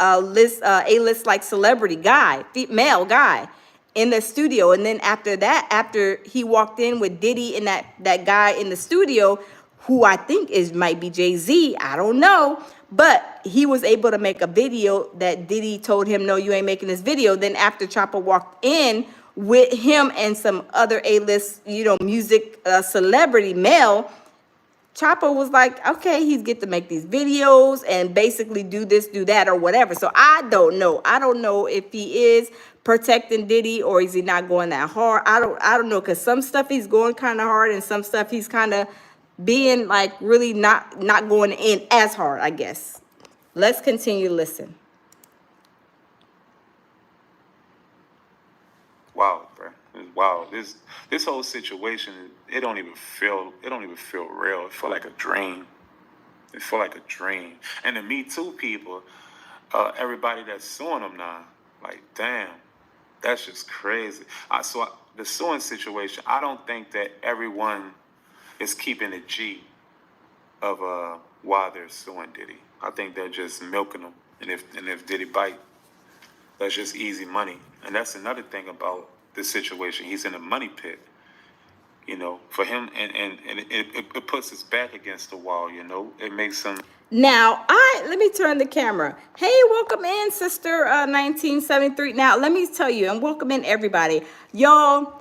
A-list like celebrity guy, male guy in the studio. And then after that, after he walked in with Diddy and that guy in the studio, who I think might be Jay-Z, I don't know, but he was able to make a video that Diddy told him, no, you ain't making this video. Then after Choppa walked in with him and some other A-list, you know, music celebrity male, Choppa was like, okay, he's get to make these videos and basically do this, do that, or whatever. So I don't know. I don't know if he is protecting Diddy or is he not going that hard. I don't know, because some stuff he's going kind of hard and some stuff he's kind of being like really not going in as hard, I guess. Let's continue to listen. Wow, bro. It's wild. This whole situation, it don't even feel real. It feel like a dream. It feel like a dream. And the Me Too people, everybody that's suing them now, like, damn, that's just crazy. The suing situation, I don't think that everyone is keeping a G of why they're suing Diddy. I think they're just milking them. And if Diddy bite, that's just easy money. And that's another thing about this situation. He's in a money pit, you know, for him. And it puts his back against the wall, you know. It makes him. Now, let me turn the camera. Hey, welcome in, Sister 1973. Now, let me tell you, and welcome in everybody. Y'all,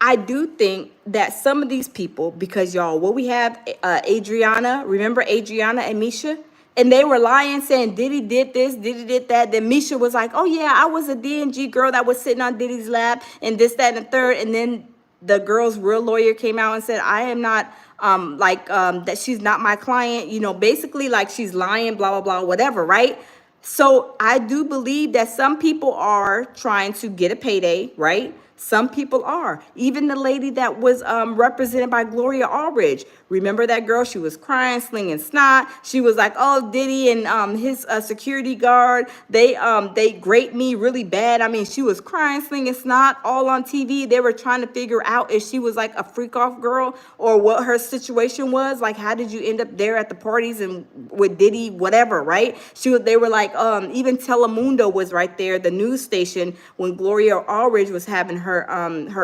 I do think that some of these people, because y'all, what we have, Adriana, remember Adriana and Misha? And they were lying, saying Diddy did this, Diddy did that. Then Misha was like, oh yeah, I was a DNG girl that was sitting on Diddy's lap and this, that, and the third. And then the girl's real lawyer came out and said, I am not, that she's not my client. You know, basically like she's lying, blah, blah, blah, whatever, right? So I do believe that some people are trying to get a payday, right? Some people are. Even the lady that was represented by Gloria Allridge. Remember that girl? She was crying, slinging snot. She was like, oh, Diddy and his security guard, they grate me really bad. I mean, she was crying, slinging snot all on TV. They were trying to figure out if she was like a freak off girl or what her situation was. Like, how did you end up there at the parties and with Diddy, whatever, right? They were like, even Telemundo was right there, the news station, when Gloria Allridge was having her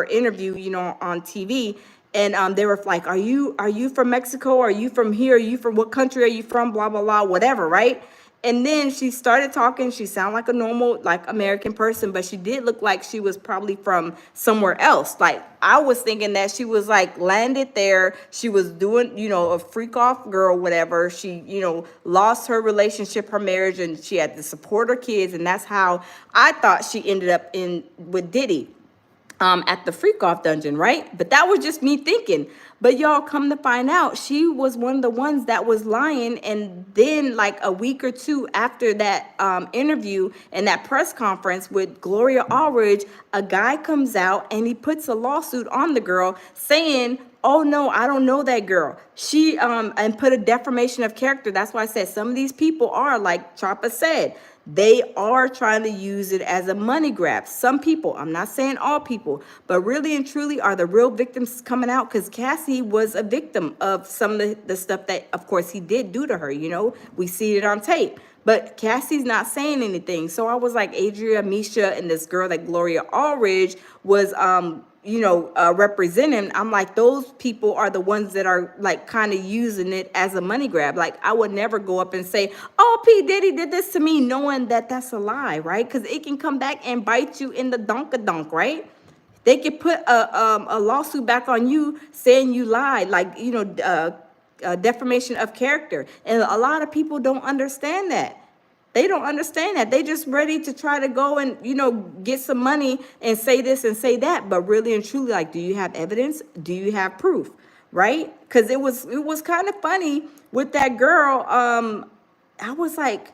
interview, you know, on TV. And they were like, are you from Mexico? Are you from here? Are you from what country are you from? Blah, blah, blah, whatever, right? And then she started talking. She sounded like a normal, like American person, but she did look like she was probably from somewhere else. Like, I was thinking that she was like landed there. She was doing, you know, a freak off girl, whatever. She, you know, lost her relationship, her marriage, and she had to support her kids. And that's how I thought she ended up with Diddy. At the freak off dungeon, right? But that was just me thinking. But y'all, come to find out, she was one of the ones that was lying. And then like a week or two after that interview and that press conference with Gloria Allridge, a guy comes out and he puts a lawsuit on the girl saying, oh no, I don't know that girl. She and put a defamation of character. That's why I said some of these people are, like Choppa said, they are trying to use it as a money grab. Some people, I'm not saying all people, but really and truly are the real victims coming out, because Cassie was a victim of some of the stuff that, of course, he did do to her. You know, we see it on tape. But Cassie's not saying anything. So I was like, Adria, Misha, and this girl that Gloria Allridge was, representing. I'm like, those people are the ones that are like kind of using it as a money grab. Like, I would never go up and say, oh, P. Diddy did this to me, knowing that that's a lie, right? Because it can come back and bite you in the donk, right? They could put a lawsuit back on you saying you lied, like, defamation of character. And a lot of people don't understand that. They don't understand that. They just ready to try to go and, get some money and say this and say that. But really and truly, like, do you have evidence? Do you have proof? Right? Because it was kind of funny with that girl. I was like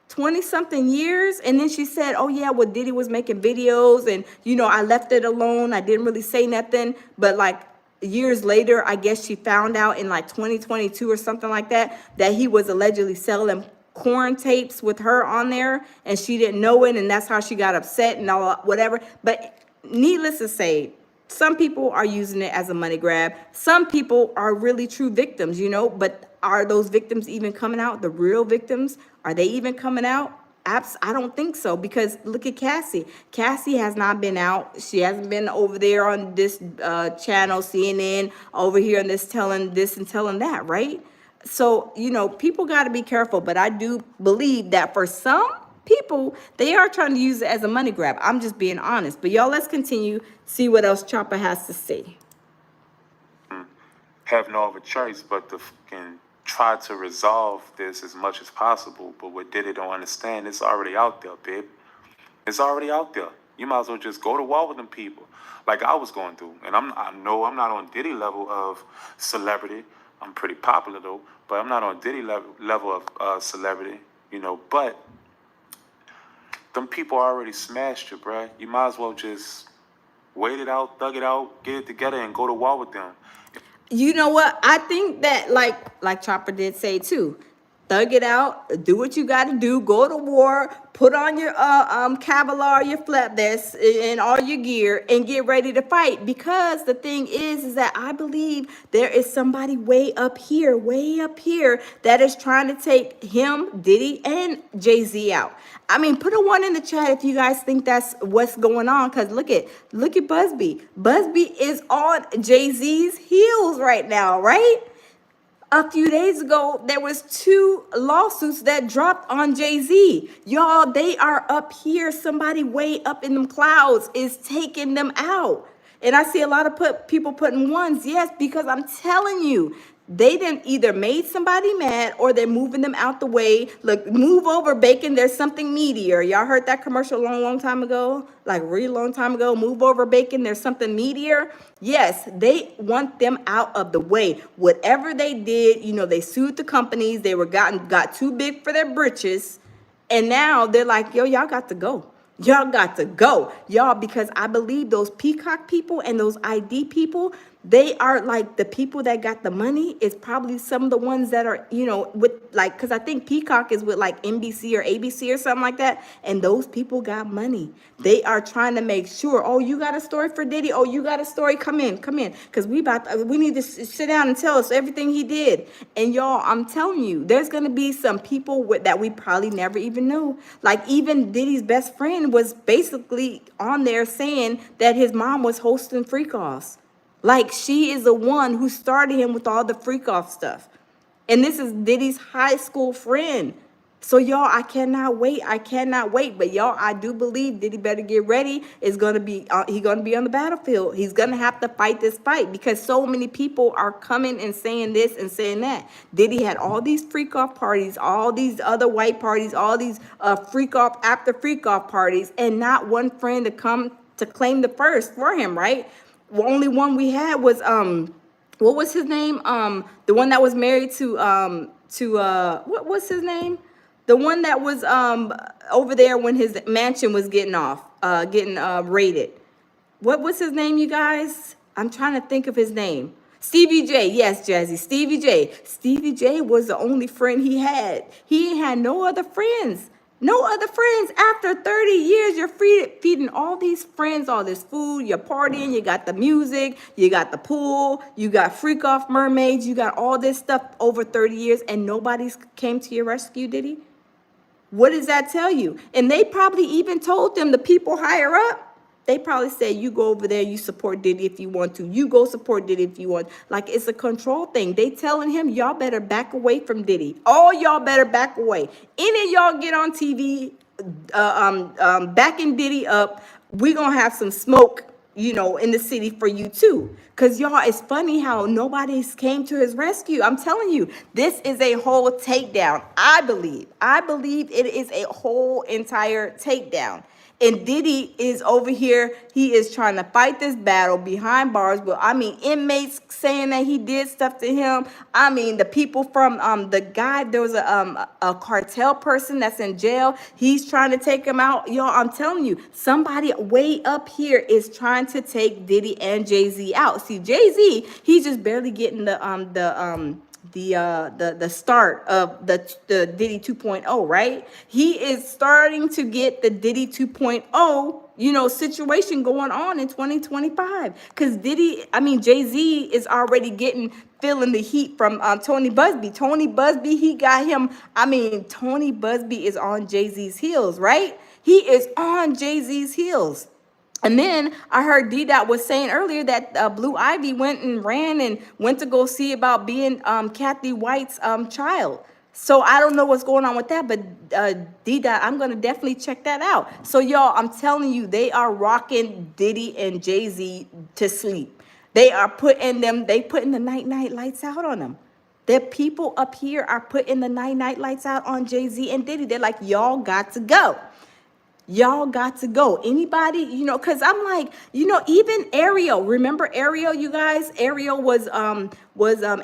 20 something years. And then she said, oh yeah, well, Diddy was making videos and, I left it alone. I didn't really say nothing. But like years later, I guess she found out in like 2022 or something like that, that he was allegedly selling corn tapes with her on there and she didn't know it. And that's how she got upset and all whatever. But needless to say, some people are using it as a money grab. Some people are really true victims, but are those victims even coming out? The real victims, are they even coming out? I don't think so, because look at Cassie. Cassie has not been out. She hasn't been over there on this channel, CNN, over here on this telling this and telling that, right? So, people got to be careful, but I do believe that for some people, they are trying to use it as a money grab. I'm just being honest. But y'all, let's continue, see what else Chopper has to say. Have no other choice but to fucking try to resolve this as much as possible. But what Diddy don't understand, it's already out there, babe. It's already out there. You might as well just go to war with them people, like I was going through. And I know I'm not on Diddy level of celebrity. I'm pretty popular though, but I'm not on Diddy level of celebrity, But them people already smashed you, bruh. You might as well just wait it out, thug it out, get it together, and go to war with them. You know what? I think that like Chopper did say too, thug it out, do what you got to do, go to war, put on your Kevlar, your flat vest, and all your gear, and get ready to fight. Because the thing is that I believe there is somebody way up here, that is trying to take him, Diddy, and Jay-Z out. I mean, put a 1 in the chat if you guys think that's what's going on. Because look at Busby. Busby is on Jay-Z's heels right now, right? A few days ago, there was 2 lawsuits that dropped on Jay-Z. Y'all, they are up here. Somebody way up in them clouds is taking them out. And I see a lot of people putting 1s. Yes, because I'm telling you, they didn't either made somebody mad or they're moving them out the way. Look, move over, bacon. There's something meatier. Y'all heard that commercial a long time ago? Like a really long time ago. Move over, bacon. There's something meatier. Yes, they want them out of the way. Whatever they did, they sued the companies. They got too big for their britches. And now they're like, yo, y'all got to go. Y'all got to go. Y'all, because I believe those Peacock people and those ID people, they are like the people that got the money is probably some of the ones that are, with like, because I think Peacock is with like NBC or ABC or something like that. And those people got money. They are trying to make sure, oh, you got a story for Diddy? Oh, you got a story? Come in. Because we need to sit down and tell us everything he did. And y'all, I'm telling you, there's going to be some people that we probably never even knew. Like even Diddy's best friend was basically on there saying that his mom was hosting freak-offs. Like she is the one who started him with all the freak-off stuff. And this is Diddy's high school friend. So y'all, I cannot wait. But y'all, I do believe Diddy better get ready. He's gonna be on the battlefield. He's gonna have to fight this fight because so many people are coming and saying this and saying that. Diddy had all these freak-off parties, all these other white parties, all these freak-off after freak-off parties, and not one friend to come to claim the first for him, right? The only one we had was what was his name? The one that was married to what was his name? The one that was over there when his mansion was getting raided. What was his name, you guys? I'm trying to think of his name. Stevie J. Yes, Jazzy. Stevie J. Stevie J was the only friend he had. He had no other friends. No other friends. After 30 years, you're feeding all these friends, all this food, you're partying, you got the music, you got the pool, you got freak-off mermaids, you got all this stuff over 30 years, and nobody's came to your rescue, did he? What does that tell you? And they probably even told them, the people higher up, they probably said, you go over there, you support Diddy if you want to. You go support Diddy if you want. Like, it's a control thing. They telling him, y'all better back away from Diddy. All y'all better back away. Any of y'all get on TV, backing Diddy up, we going to have some smoke in the city for you too. Because y'all, it's funny how nobody's came to his rescue. I'm telling you, this is a whole takedown. I believe it is a whole entire takedown. And Diddy is over here. He is trying to fight this battle behind bars. But I mean, inmates saying that he did stuff to him. I mean, the people from the guy. There was a cartel person that's in jail. He's trying to take him out. Y'all, I'm telling you, somebody way up here is trying to take Diddy and Jay-Z out. See, Jay-Z, he's just barely getting the start of the Diddy 2.0, right? He is starting to get the Diddy 2.0, situation going on in 2025. Because Jay-Z is already feeling the heat from Tony Busby. Tony Busby, he got him. Tony Busby is on Jay-Z's heels, right? He is on Jay-Z's heels. And then I heard D-Dot was saying earlier that Blue Ivy went and ran and went to go see about being Kathy White's child. So I don't know what's going on with that, but D-Dot, I'm going to definitely check that out. So y'all, I'm telling you, they are rocking Diddy and Jay-Z to sleep. They putting the night lights out on them. The people up here are putting the night lights out on Jay-Z and Diddy. They're like, y'all got to go. Y'all got to go. Anybody, because I'm like, even Ariel. Remember Ariel, you guys? Ariel was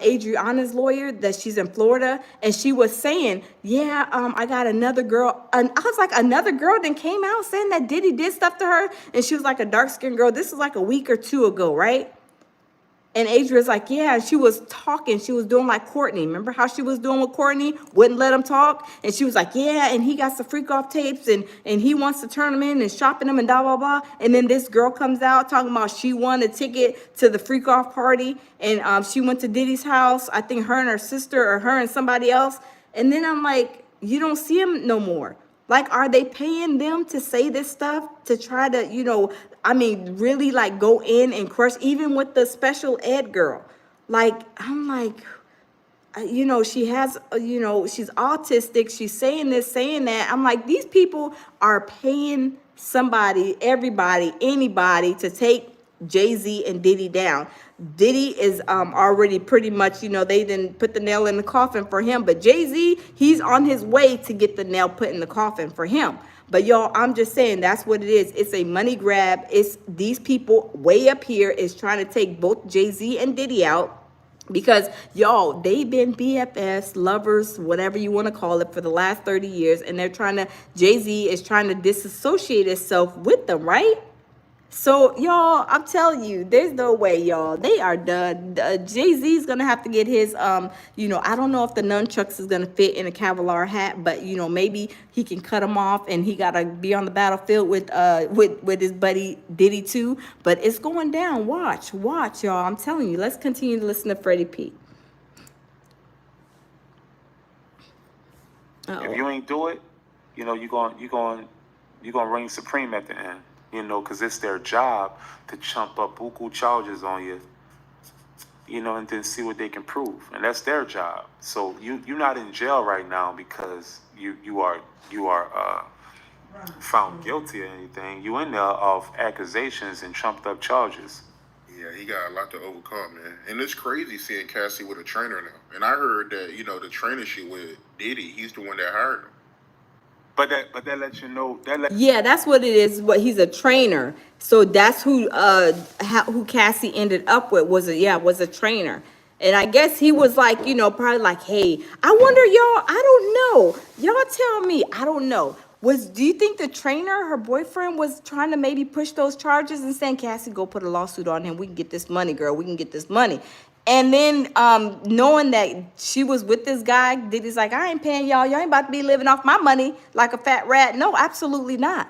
Adriana's lawyer, that she's in Florida, and she was saying, yeah, I got another girl. And I was like, another girl then came out saying that Diddy did stuff to her, and she was like a dark-skinned girl. This was like a week or two ago, right? And Adria's like, yeah, she was talking. She was doing like Courtney. Remember how she was doing with Courtney? Wouldn't let him talk. And she was like, yeah, and he got some freak off tapes and he wants to turn them in and shopping them and blah, blah, blah. And then this girl comes out talking about she won a ticket to the freak off party. And she went to Diddy's house. I think her and her sister or her and somebody else. And then I'm like, you don't see him no more. Like, are they paying them to say this stuff to try to, really like go in and crush, even with the special ed girl? Like, I'm like, she has, she's autistic. She's saying this, saying that. I'm like, these people are paying somebody, everybody, anybody to take Jay-Z and Diddy down. Diddy is already pretty much, they didn't put the nail in the coffin for him. But Jay-Z, he's on his way to get the nail put in the coffin for him. But y'all, I'm just saying that's what it is. It's a money grab. It's these people way up here is trying to take both Jay-Z and Diddy out. Because y'all, they've been BFFs, lovers, whatever you want to call it, for the last 30 years. And Jay-Z is trying to disassociate itself with them, right? So, y'all, I'm telling you, there's no way, y'all. They are done. Jay-Z's going to have to get his, I don't know if the nunchucks is going to fit in a Kevlar hat, but, maybe he can cut them off and he got to be on the battlefield with his buddy Diddy too. But it's going down. Watch, y'all. I'm telling you. Let's continue to listen to Freddy P. If you ain't do it, you're going to reign supreme at the end. Because it's their job to chump up buku charges on you, and then see what they can prove. And that's their job. So you're not in jail right now because you are found guilty or anything. You in there of accusations and trumped up charges. Yeah, he got a lot to overcome, man. And it's crazy seeing Cassie with a trainer now. And I heard that, the trainer she with Diddy, he's the one that hired him. But that lets you know yeah, that's what it is. What he's a trainer, so that's who Cassie ended up with was a trainer, and I guess he was like probably like, hey, I wonder, y'all, I don't know, y'all tell me, I don't know. Do you think the trainer, her boyfriend, was trying to maybe push those charges and saying, Cassie, go put a lawsuit on him. We can get this money, girl. We can get this money. And then knowing that she was with this guy, Diddy's like, I ain't paying y'all. Y'all ain't about to be living off my money like a fat rat. No, absolutely not.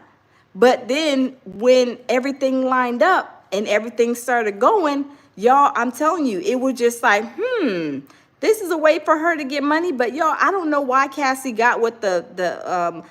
But then when everything lined up and everything started going, y'all, I'm telling you, it was just like, this is a way for her to get money. But y'all, I don't know why Cassie got with the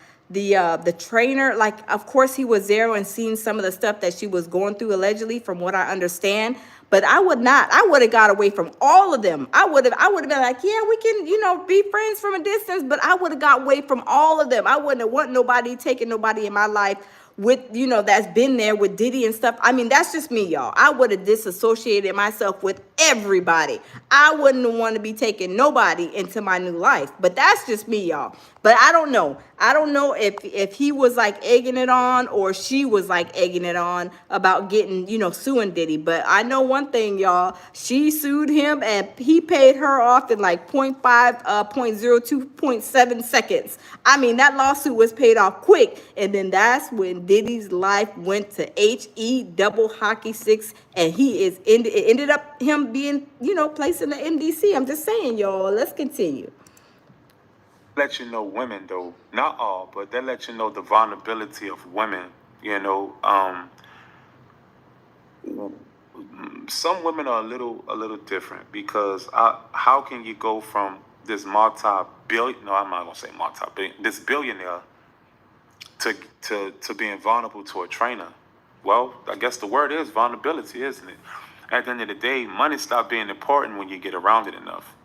trainer. Like, of course he was there and seen some of the stuff that she was going through allegedly, from what I understand. But I would have got away from all of them. I would have been like, yeah, we can, be friends from a distance, but I would have got away from all of them. I wouldn't have want nobody taking nobody in my life with, that's been there with Diddy and stuff. I mean, that's just me, y'all. I would have disassociated myself with everybody. I wouldn't want to be taking nobody into my new life. But that's just me, y'all. But I don't know. I don't know if he was like egging it on or she was like egging it on about getting, suing Diddy. But I know one thing, y'all. She sued him and he paid her off in like 0.02, 0.7 seconds. I mean, that lawsuit was paid off quick. And then that's when Diddy's life went to HE double hockey sticks. And it ended up him being, placed in the MDC. I'm just saying, y'all. Let's continue. Let you know women, though, not all, but they let you know the vulnerability of women. Some women are a little different because how can you go from this multi-billion? No, I'm not gonna say multi-billion. This billionaire to being vulnerable to a trainer. Well, I guess the word is vulnerability, isn't it? At the end of the day, money stops being important when you get around it enough,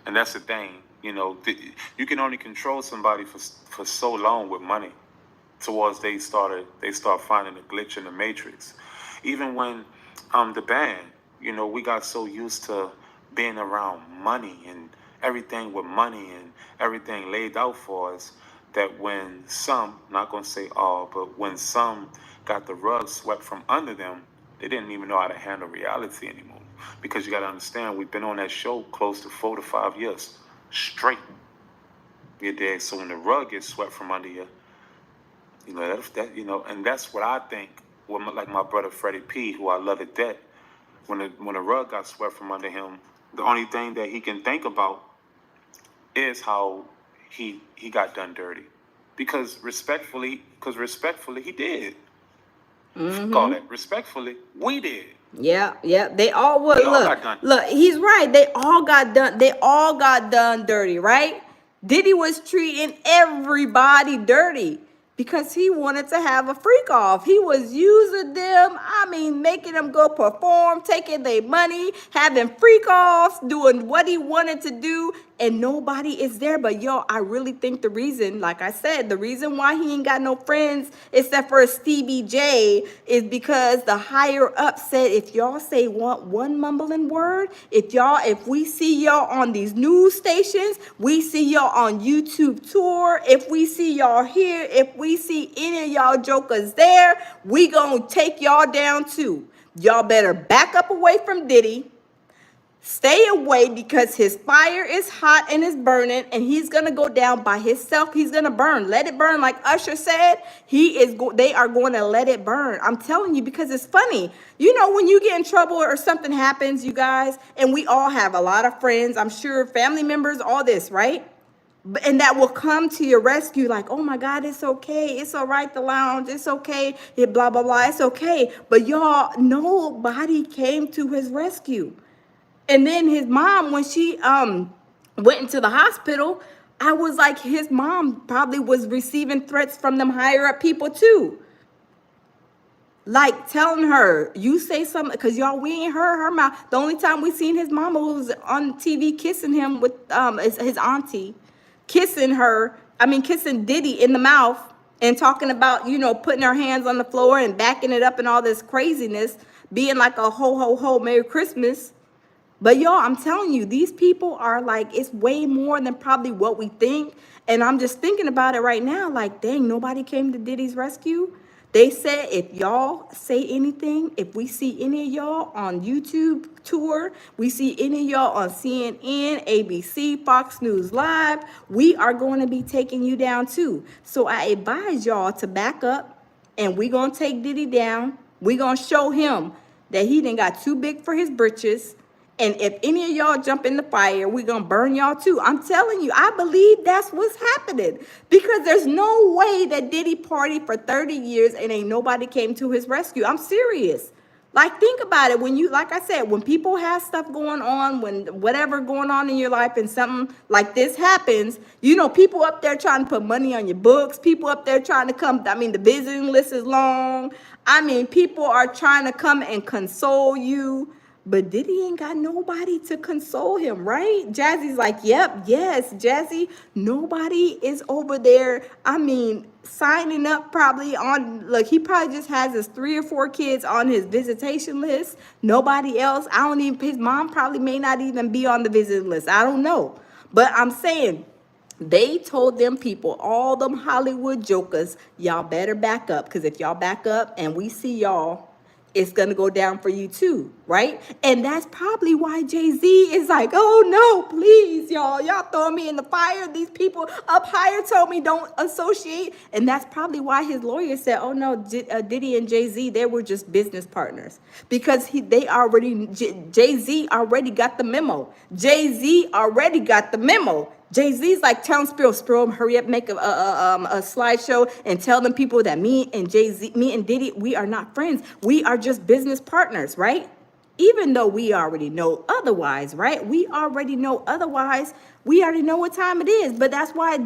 and that's the thing. You can only control somebody for so long with money. Towards they start finding a glitch in the matrix. Even when the band, we got so used to being around money and everything with money and everything laid out for us that when some, not gonna say all, but when some got the rug swept from under them, they didn't even know how to handle reality anymore. Because you got to understand, we've been on that show close to 4 to 5 years straight. You dig? So when the rug gets swept from under you, and that's what I think. Like my brother Freddy P, who I love to death, when the rug got swept from under him, the only thing that he can think about is how he got done dirty. Because respectfully, he did. Call that respectfully, we did. Yeah. They all would look. He's right. They all got done. They all got done dirty, right? Diddy was treating everybody dirty because he wanted to have a freak off. He was using them. I mean, making them go perform, taking their money, having freak offs, doing what he wanted to do, and nobody is there. But yo, I really think the reason, like I said, the reason why he ain't got no friends except for Stevie J is because the higher up said, if y'all say one mumbling word, if we see y'all on these news stations, we see y'all on YouTube tour, if we see y'all here, if we see any of y'all jokers there, we gonna take y'all down too. Y'all better back up away from Diddy. Stay away because his fire is hot and is burning, and he's gonna go down by himself. He's gonna burn. Let it burn, like Usher said. They are going to let it burn. I'm telling you, because it's funny. When you get in trouble or something happens, you guys, and we all have a lot of friends. I'm sure family members, all this, right? And that will come to your rescue, like, oh my God, it's okay. It's all right, the lounge. It's okay. Blah blah blah. It's okay. But y'all, nobody came to his rescue. And then his mom, when she went into the hospital, I was like, his mom probably was receiving threats from them higher up people too. Like telling her, you say something, because y'all, we ain't heard her mouth. The only time we seen his mama was on TV kissing him with his auntie, kissing Diddy in the mouth and talking about, putting her hands on the floor and backing it up and all this craziness, being like a ho, ho, ho, Merry Christmas. But y'all, I'm telling you, these people are like, it's way more than probably what we think. And I'm just thinking about it right now, like, dang, nobody came to Diddy's rescue. They said, if y'all say anything, if we see any of y'all on YouTube tour, we see any of y'all on CNN, ABC, Fox News Live, we are going to be taking you down too. So I advise y'all to back up, and we going to take Diddy down. We going to show him that he done got too big for his britches. And if any of y'all jump in the fire, we're going to burn y'all too. I'm telling you, I believe that's what's happening. Because there's no way that Diddy partied for 30 years and ain't nobody came to his rescue. I'm serious. Like, think about it. When you, like I said, when people have stuff going on, when whatever going on in your life and something like this happens, people up there trying to put money on your books, people up there trying to come, the visiting list is long. People are trying to come and console you. But Diddy ain't got nobody to console him, right? Jazzy's like, yep, yes, Jazzy, nobody is over there. I mean, signing up probably on, like, he probably just has his 3 or 4 kids on his visitation list. Nobody else. I don't even, his mom probably may not even be on the visiting list. I don't know. But I'm saying, they told them people, all them Hollywood jokers, y'all better back up. Because if y'all back up and we see y'all, it's going to go down for you too, right? And that's probably why Jay-Z is like, oh no, please, y'all throwing me in the fire. These people up higher told me don't associate. And that's probably why his lawyer said, oh no, Diddy and Jay-Z, they were just business partners. Because Jay-Z already got the memo. Jay-Z already got the memo. Jay-Z's like, tell him, Spill, hurry up, make a slideshow and tell them people that me and Jay-Z, me and Diddy, we are not friends. We are just business partners, right? Even though we already know otherwise, right? We already know otherwise. We already know what time it is. But that's why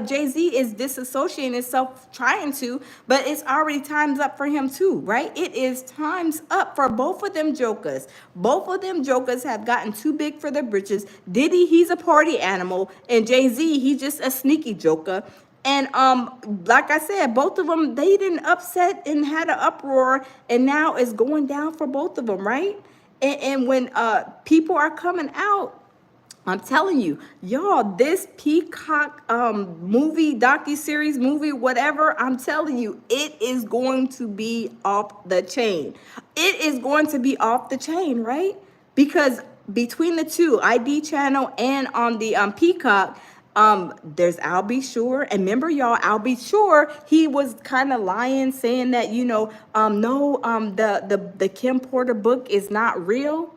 Jay-Z is disassociating himself, trying to. But it's already time's up for him too, right? It is time's up for both of them jokers. Both of them jokers have gotten too big for their britches. Diddy, he's a party animal. And Jay-Z, he's just a sneaky joker. And like I said, both of them, they didn't upset and had an uproar. And now it's going down for both of them, right? And when people are coming out, I'm telling you, y'all, this Peacock movie, docuseries movie, whatever, I'm telling you, it is going to be off the chain. It is going to be off the chain, right? Because between the two, ID channel and on the Peacock, there's Al B. Sure. And remember, y'all, Al B. Sure, he was kind of lying, saying that, no, the Kim Porter book is not real.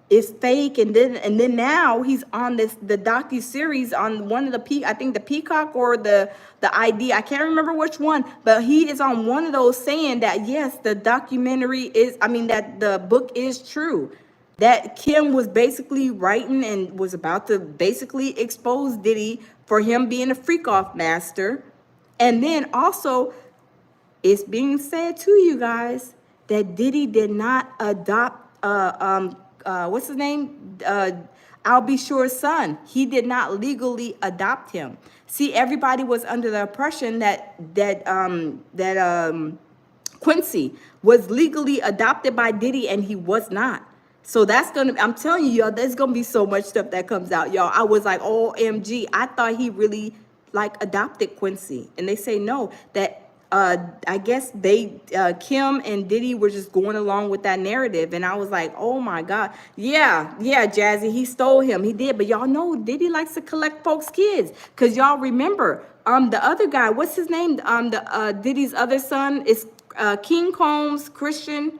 It's fake. And then now he's on the docu-series on one of I think the Peacock or the ID. I can't remember which one, but he is on one of those saying that, yes, the documentary that the book is true. That Kim was basically writing and was about to basically expose Diddy for him being a freak-off master. And then also, it's being said to you guys that Diddy did not adopt, what's his name? I'll Be Sure's son. He did not legally adopt him. See, everybody was under the impression that Quincy was legally adopted by Diddy, and he was not. So I'm telling you, y'all, there's gonna be so much stuff that comes out, y'all. I was like, OMG, I thought he really adopted Quincy. And they say no, that I guess Kim and Diddy were just going along with that narrative. And I was like, oh my God. Yeah, Jazzy, he stole him. He did. But y'all know Diddy likes to collect folks' kids. Cause y'all remember, the other guy, what's his name? Diddy's other son is King Combs, Christian.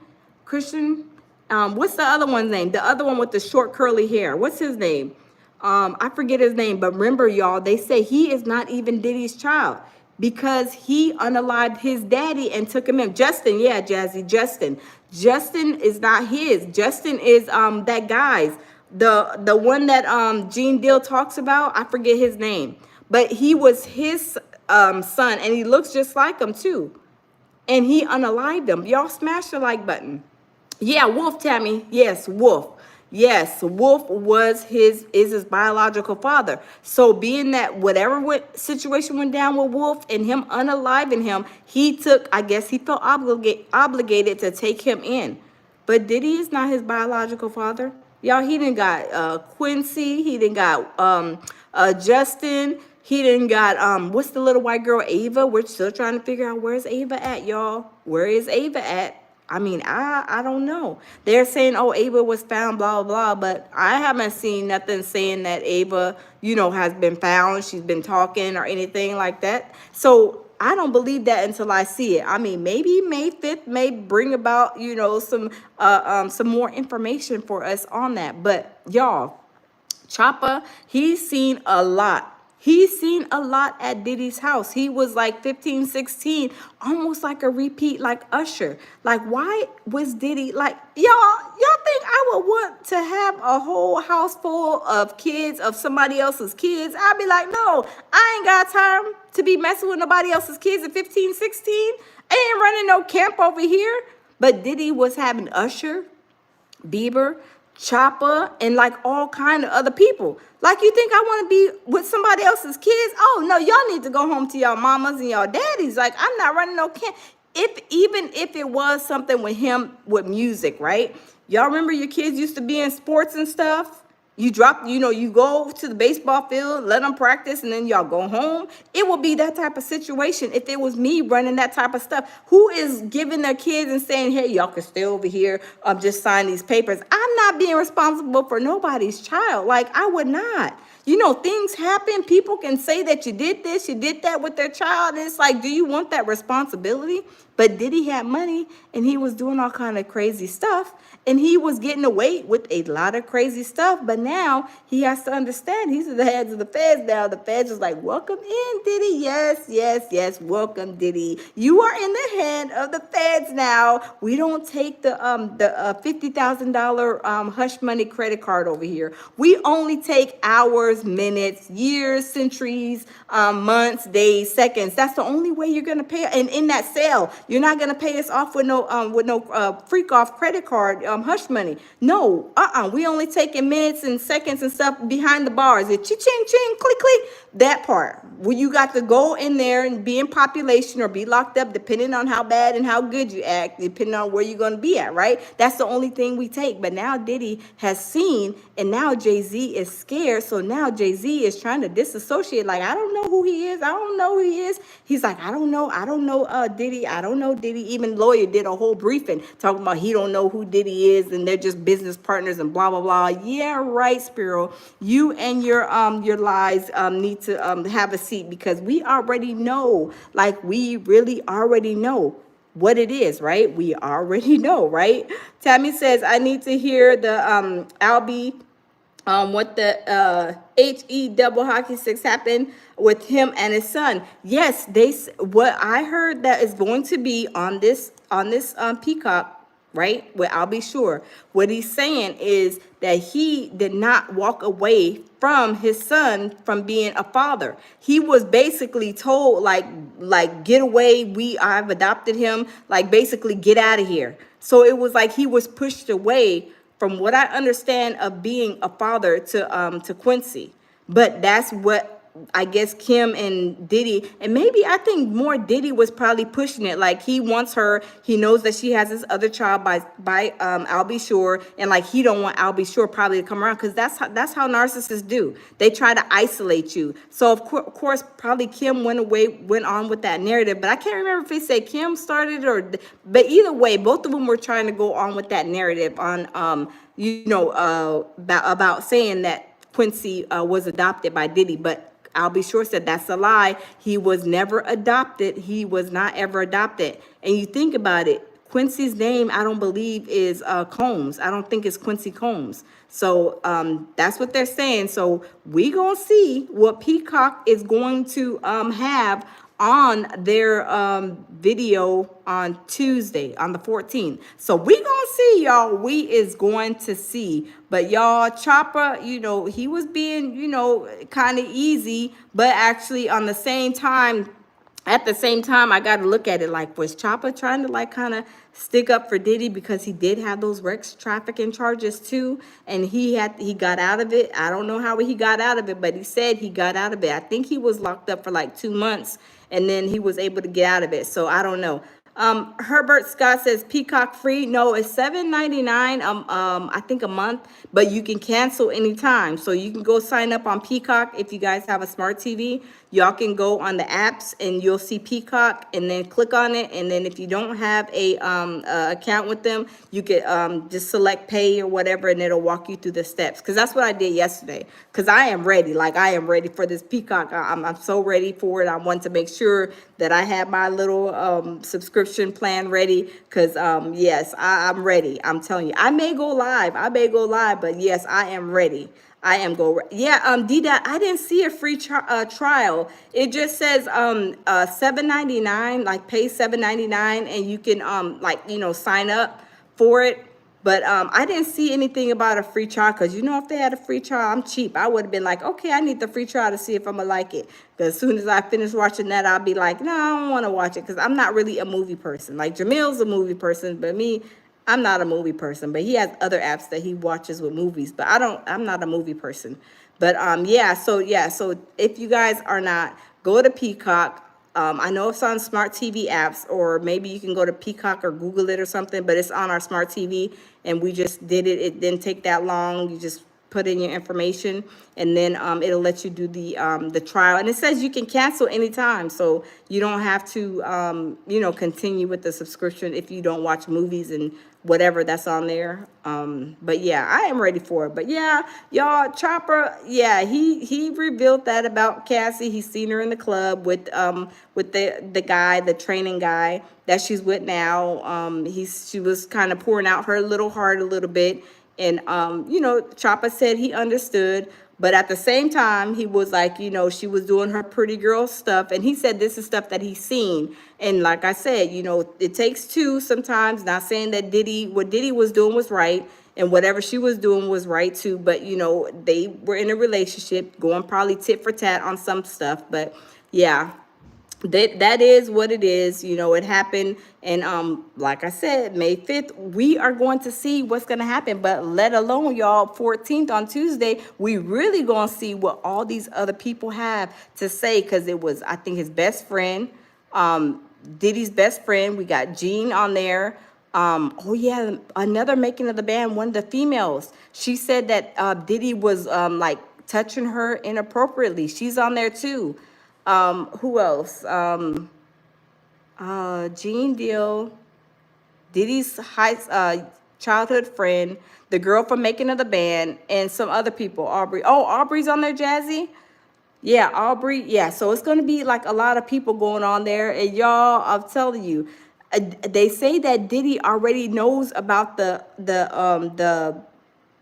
What's the other one's name? The other one with the short curly hair. What's his name? I forget his name, but remember, y'all, they say he is not even Diddy's child because he unalived his daddy and took him in. Justin, yeah, Jazzy, Justin. Justin is not his. Justin is that guy's. The one that Gene Deal talks about. I forget his name, but he was his son, and he looks just like him too. And he unalived him. Y'all smash the like button. Yeah, Wolf, Tammy. Yes, Wolf. Yes, Wolf is his biological father. So being that whatever situation went down with Wolf and him unaliving him, he felt obligated to take him in. But Diddy is not his biological father. Y'all, he didn't got Quincy. He didn't got Justin. He didn't got, what's the little white girl, Ava? We're still trying to figure out where's Ava at, y'all. Where is Ava at? I mean, I don't know. They're saying, oh, Ava was found, blah, blah, blah. But I haven't seen nothing saying that Ava, has been found. She's been talking or anything like that. So I don't believe that until I see it. I mean, maybe May 5th may bring about, some more information for us on that. But y'all, Choppa, he's seen a lot. He's seen a lot at Diddy's house. He was like 15, 16, almost like a repeat, like Usher. Like, why was Diddy, like, y'all think I would want to have a whole house full of kids, of somebody else's kids? I'd be like, no, I ain't got time to be messing with nobody else's kids at 15, 16. I ain't running no camp over here. But Diddy was having Usher, Bieber, Chopper, and like all kind of other people. Like, you think I want to be with somebody else's kids? Oh no, y'all need to go home to y'all mamas and y'all daddies. Like, I'm not running no can. If even if it was something with him with music, right? Y'all remember your kids used to be in sports and stuff? You drop, you go to the baseball field, let them practice, and then y'all go home. It would be that type of situation if it was me running that type of stuff. Who is giving their kids and saying, hey, y'all can stay over here, just sign these papers? I'm not being responsible for nobody's child. Like, I would not. Things happen. People can say that you did this, you did that with their child. And it's like, do you want that responsibility? But Diddy had money, and he was doing all kind of crazy stuff, and he was getting away with a lot of crazy stuff. But now he has to understand he's the heads of the feds now. The feds is like, welcome in, Diddy. Yes, yes, yes. Welcome, Diddy. You are in the head of the feds now. We don't take the $50,000 hush money credit card over here. We only take hours, minutes, years, centuries, months, days, seconds. That's the only way you're gonna pay. And in that sale, you're not gonna pay us off with no freak off credit card hush money. No, we only taking minutes and seconds and stuff behind the bars. It ching ching click click. That part where you got to go in there and be in population or be locked up, depending on how bad and how good you act, depending on where you're gonna be at. Right? That's the only thing we take. But now Diddy has seen, and now Jay-Z is scared. So now Jay-Z is trying to disassociate. Like, I don't know who he is. I don't know who he is. He's like, I don't know Diddy. I don't know Diddy. Even lawyer did a whole briefing talking about he don't know who Diddy is, and they're just business partners and blah blah blah. Yeah, right, Spiro. You and your lies need to have a seat, because we already know. Like, we really already know what it is, right? We already know, right? Tammy says, I need to hear the Albie, what the HE double hockey sticks happened with him and his son. Yes, what I heard that is going to be on this Peacock, right? Well, I'll be sure. What he's saying is that he did not walk away from his son from being a father. He was basically told, like get away. I've adopted him. Like, basically get out of here. So it was like he was pushed away from what I understand of being a father to Quincy. But that's what I guess Kim and Diddy, and maybe I think more Diddy was probably pushing it. Like, he wants her. He knows that she has this other child by Al B. Sure, and like he don't want Al B. Sure probably to come around, because that's how narcissists do. They try to isolate you. So of course probably Kim went on with that narrative, but I can't remember if they say Kim started but either way, both of them were trying to go on with that narrative on about saying that Quincy was adopted by Diddy. But I'll be sure said that's a lie. He was never adopted. He was not ever adopted. And you think about it, Quincy's name, I don't believe, is Combs. I don't think it's Quincy Combs. So that's what they're saying. So we gonna see what Peacock is going to have on their video on Tuesday, on the 14th. So we gonna see, y'all. We is going to see. But y'all, Chopper, he was being, kind of easy, but actually at the same time, I got to look at it like, was Chopper trying to like kind of stick up for Diddy, because he did have those Rex trafficking charges too, and he got out of it. I don't know how he got out of it, but he said he got out of it. I think he was locked up for like 2 months, and then he was able to get out of it. So I don't know. Herbert Scott says Peacock free. No, it's $7.99 I think a month, but you can cancel anytime. So you can go sign up on Peacock if you guys have a smart TV. Y'all can go on the apps and you'll see Peacock, and then click on it. And then if you don't have a account with them, you could just select pay or whatever, and it'll walk you through the steps. Because that's what I did yesterday. Because I am ready. Like, I am ready for this Peacock. I'm so ready for it. I want to make sure that I have my little subscription plan ready. Because yes, I'm ready. I'm telling you, I may go live, but yes, I am ready. D-Dot, I didn't see a free trial. It just says $7.99, like pay $7.99, and you can sign up for it. But I didn't see anything about a free trial, because if they had a free trial, I'm cheap. I would have been like, okay, I need the free trial to see if I'm gonna like it. Because as soon as I finish watching that, I'll be like, no, I don't want to watch it, because I'm not really a movie person. Like, Jamil's a movie person, but me, I'm not a movie person, but he has other apps that he watches with movies. But I'm not a movie person. But so if you guys are not, go to Peacock. I know it's on smart TV apps, or maybe you can go to Peacock or Google it or something. But it's on our smart TV, and we just did it. It didn't take that long. You just put in your information, and then it'll let you do the trial, and it says you can cancel anytime, so you don't have to continue with the subscription if you don't watch movies and whatever that's on there. But yeah, I am ready for it. But yeah, y'all, Chopper, yeah, he revealed that about Cassie. He's seen her in the club with the guy, the training guy that she's with now. She was kind of pouring out her little heart a little bit. And, Choppa said he understood, but at the same time, he was like, she was doing her pretty girl stuff. And he said this is stuff that he's seen. And like I said, it takes two sometimes, not saying that what Diddy was doing was right. And whatever she was doing was right too. But, they were in a relationship going probably tit for tat on some stuff. But yeah. That is what it is. It happened. And like I said, May 5th, we are going to see what's going to happen. But let alone, y'all, 14th on Tuesday, we really going to see what all these other people have to say. Because it was, I think, his best friend, Diddy's best friend. We got Jean on there. Oh yeah, another making of the band, one of the females. She said that Diddy was like touching her inappropriately. She's on there too. Who else? Gene Deal, Diddy's childhood friend, the girl from Making of the Band, and some other people. Aubrey. Oh, Aubrey's on there, Jazzy? Yeah, Aubrey. Yeah, so it's going to be like a lot of people going on there. And y'all, I'm telling you, they say that Diddy already knows about the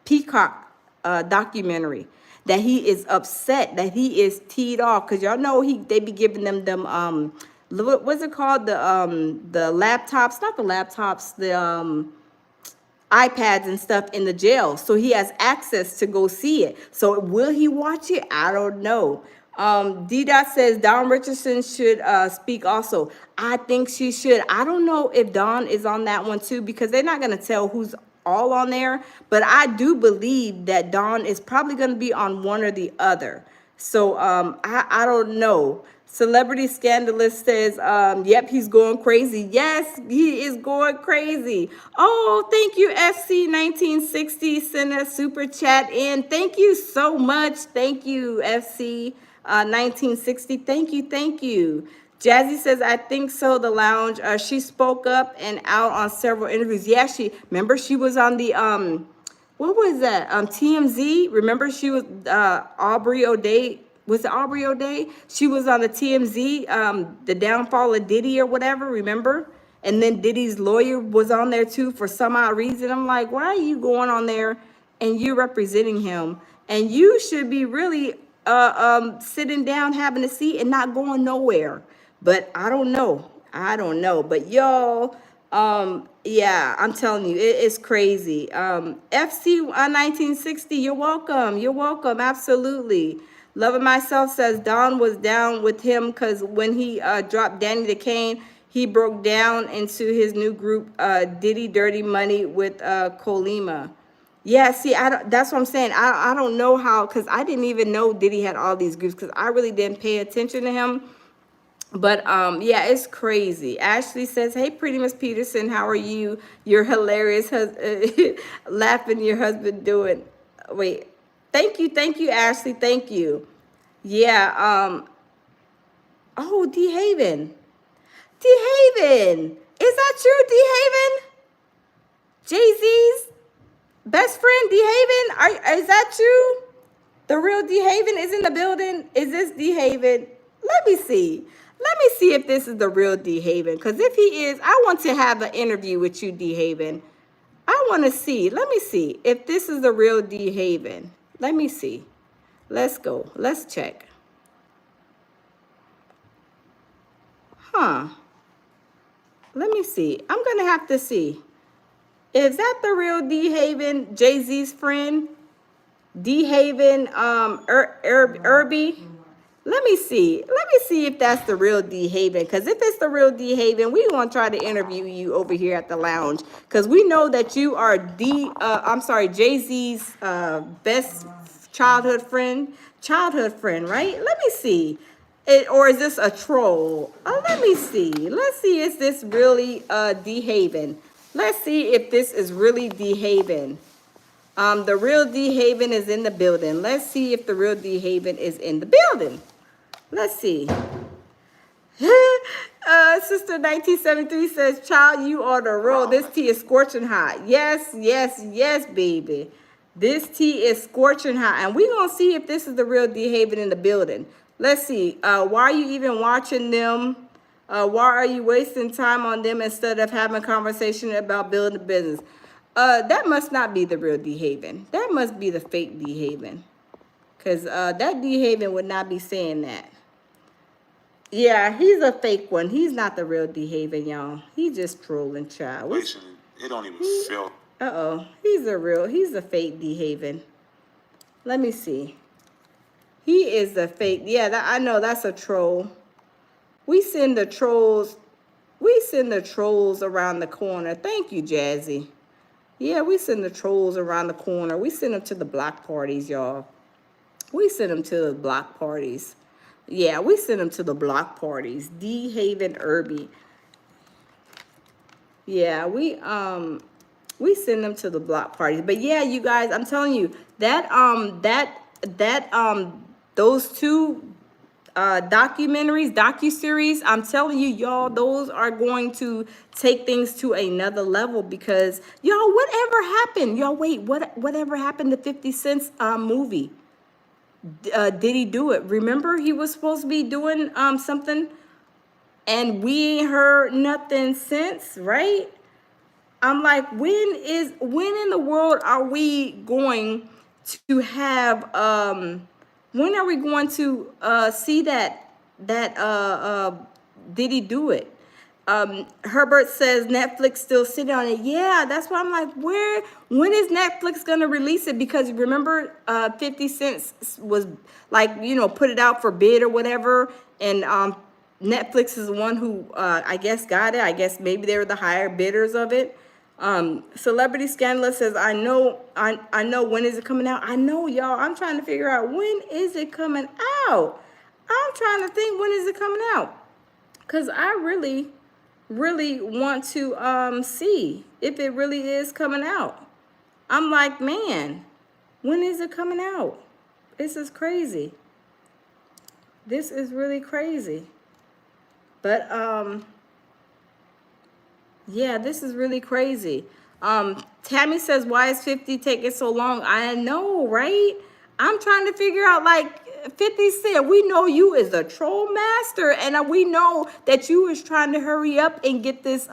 Peacock documentary, that he is upset, that he is teed off, because y'all know they be giving them what's it called, the laptops, not the laptops, the iPads and stuff in the jail, so he has access to go see it. So will he watch it? I don't know. D-Dot says Dawn Richardson should speak also. I think she should. I don't know if Dawn is on that one too, because they're not going to tell who's all on there, but I do believe that Dawn is probably going to be on one or the other. So I don't know. Celebrity Scandalous says, yep, he's going crazy. Yes, he is going crazy. Oh, thank you, FC1960. Send a super chat in. Thank you so much. Thank you, FC1960. Thank you. Jazzy says, I think so, the lounge. She spoke up and out on several interviews. Yeah, remember she was on the, what was that? TMZ. Remember she was, Aubrey O'Day. Was it Aubrey O'Day? She was on the TMZ, the downfall of Diddy or whatever, remember? And then Diddy's lawyer was on there too for some odd reason. I'm like, why are you going on there and you're representing him? And you should be really sitting down, having a seat and not going nowhere. But I don't know. But y'all, yeah, I'm telling you, it's crazy. FC 1960, you're welcome. Absolutely. Loving Myself says Don was down with him because when he dropped Danny the Kane, he broke down into his new group, Diddy Dirty Money with Kolima. Yeah, see, that's what I'm saying. I don't know how, because I didn't even know Diddy had all these groups, because I really didn't pay attention to him. But yeah, it's crazy. Ashley says, hey, Pretty Miss Peterson, how are you? You're hilarious. Laughing your husband doing. Wait, thank you, Ashley. Thank you. Yeah. Oh, D Haven. Is that true, D Haven? Jay-Z's best friend, D Haven. Is that true? The real D Haven is in the building. Is this D Haven? Let me see if this is the real D Haven. Because if he is, I want to have an interview with you, D Haven. I want to see. Let me see if this is the real D Haven. Let me see. Let's go. Let's check. Huh. Let me see. I'm going to have to see. Is that the real D Haven, Jay-Z's friend? D Haven, Irby? Let me see see if that's the real D Haven. Because if it's the real D Haven, we're going to try to interview you over here at the lounge. Because we know that you are Jay-Z's best childhood friend, right? Let me see. Or is this a troll? Let me see. Let's see, is this really D Haven? Let's see if this is really D Haven. The real D Haven is in the building. Let's see if the real D Haven is in the building. Let's see. Sister 1973 says, child, you are the real. This tea is scorching hot. Yes, yes, yes, baby. This tea is scorching hot. And we're going to see if this is the real D Haven in the building. Let's see. Why are you even watching them? Why are you wasting time on them instead of having a conversation about building a business? That must not be the real D Haven. That must be the fake D Haven. Because that D Haven would not be saying that. Yeah, he's a fake one. He's not the real D Haven, y'all. He's just trolling, child. It don't even feel. Uh-oh. He's a fake D Haven. Let me see. He is a fake. Yeah, I know that's a troll. We send the trolls around the corner. Thank you, Jazzy. Yeah, we send the trolls around the corner. We send them to the block parties, y'all. We send them to the block parties. Yeah, we send them to the block parties. D Haven Irby. Yeah, we send them to the block parties. But yeah, you guys, I'm telling you that those two documentaries, docuseries, I'm telling you, y'all, those are going to take things to another level because y'all, whatever happened? Y'all, wait, whatever happened to 50 Cent's movie? Did he do it? Remember, he was supposed to be doing something, and we ain't heard nothing since, right? I'm like, when in the world are we going to have when are we going to see that did he do it? Herbert says Netflix still sitting on it. Yeah, that's why I'm like, when is Netflix gonna release it? Because remember, 50 Cent was like, put it out for bid or whatever, and Netflix is the one who I guess got it. I guess maybe they were the higher bidders of it. Celebrity Scandalous says, I know when is it coming out? I know, y'all. I'm trying to figure out when is it coming out. I'm trying to think, when is it coming out? Because I really want to see if it really is coming out. I'm like, man, when is it coming out? This is crazy. This is really crazy. But yeah, this is really crazy. Tammy says, why is 50 taking so long? I know, right? I'm trying to figure out, like, 50 Cent, we know you is a troll master, and we know that you is trying to hurry up and get this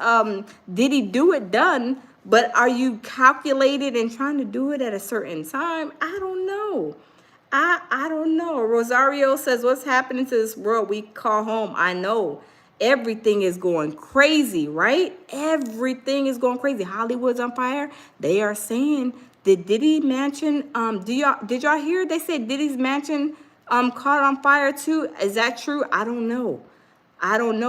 Did He Do It done, but are you calculated and trying to do it at a certain time? I don't know. I don't know. Rosario says, what's happening to this world we call home? I know. Everything is going crazy, right? Everything is going crazy. Hollywood's on fire. They are saying the Diddy mansion, did y'all hear? They said Diddy's mansion caught on fire too. Is that true? I don't know.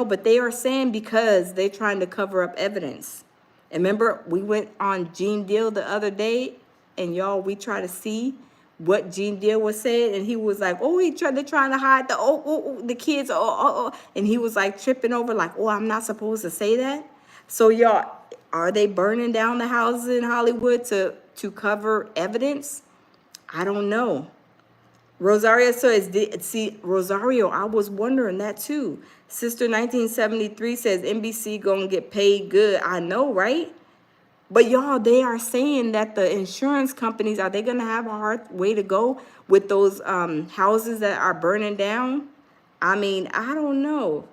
But they are saying because they're trying to cover up evidence. And remember, we went on Gene Deal the other day, and y'all, we try to see what Gene Deal was saying, and he was like, "Oh, they're trying to hide the kids, and he was like tripping over, like, "Oh, I'm not supposed to say that." So y'all, are they burning down the houses in Hollywood to cover evidence? I don't know. Rosario says, see, Rosario, I was wondering that too. Sister 1973 says NBC gonna get paid good. I know, right? But y'all, they are saying that the insurance companies, are they going to have a hard way to go with those houses that are burning down? I mean, I don't know.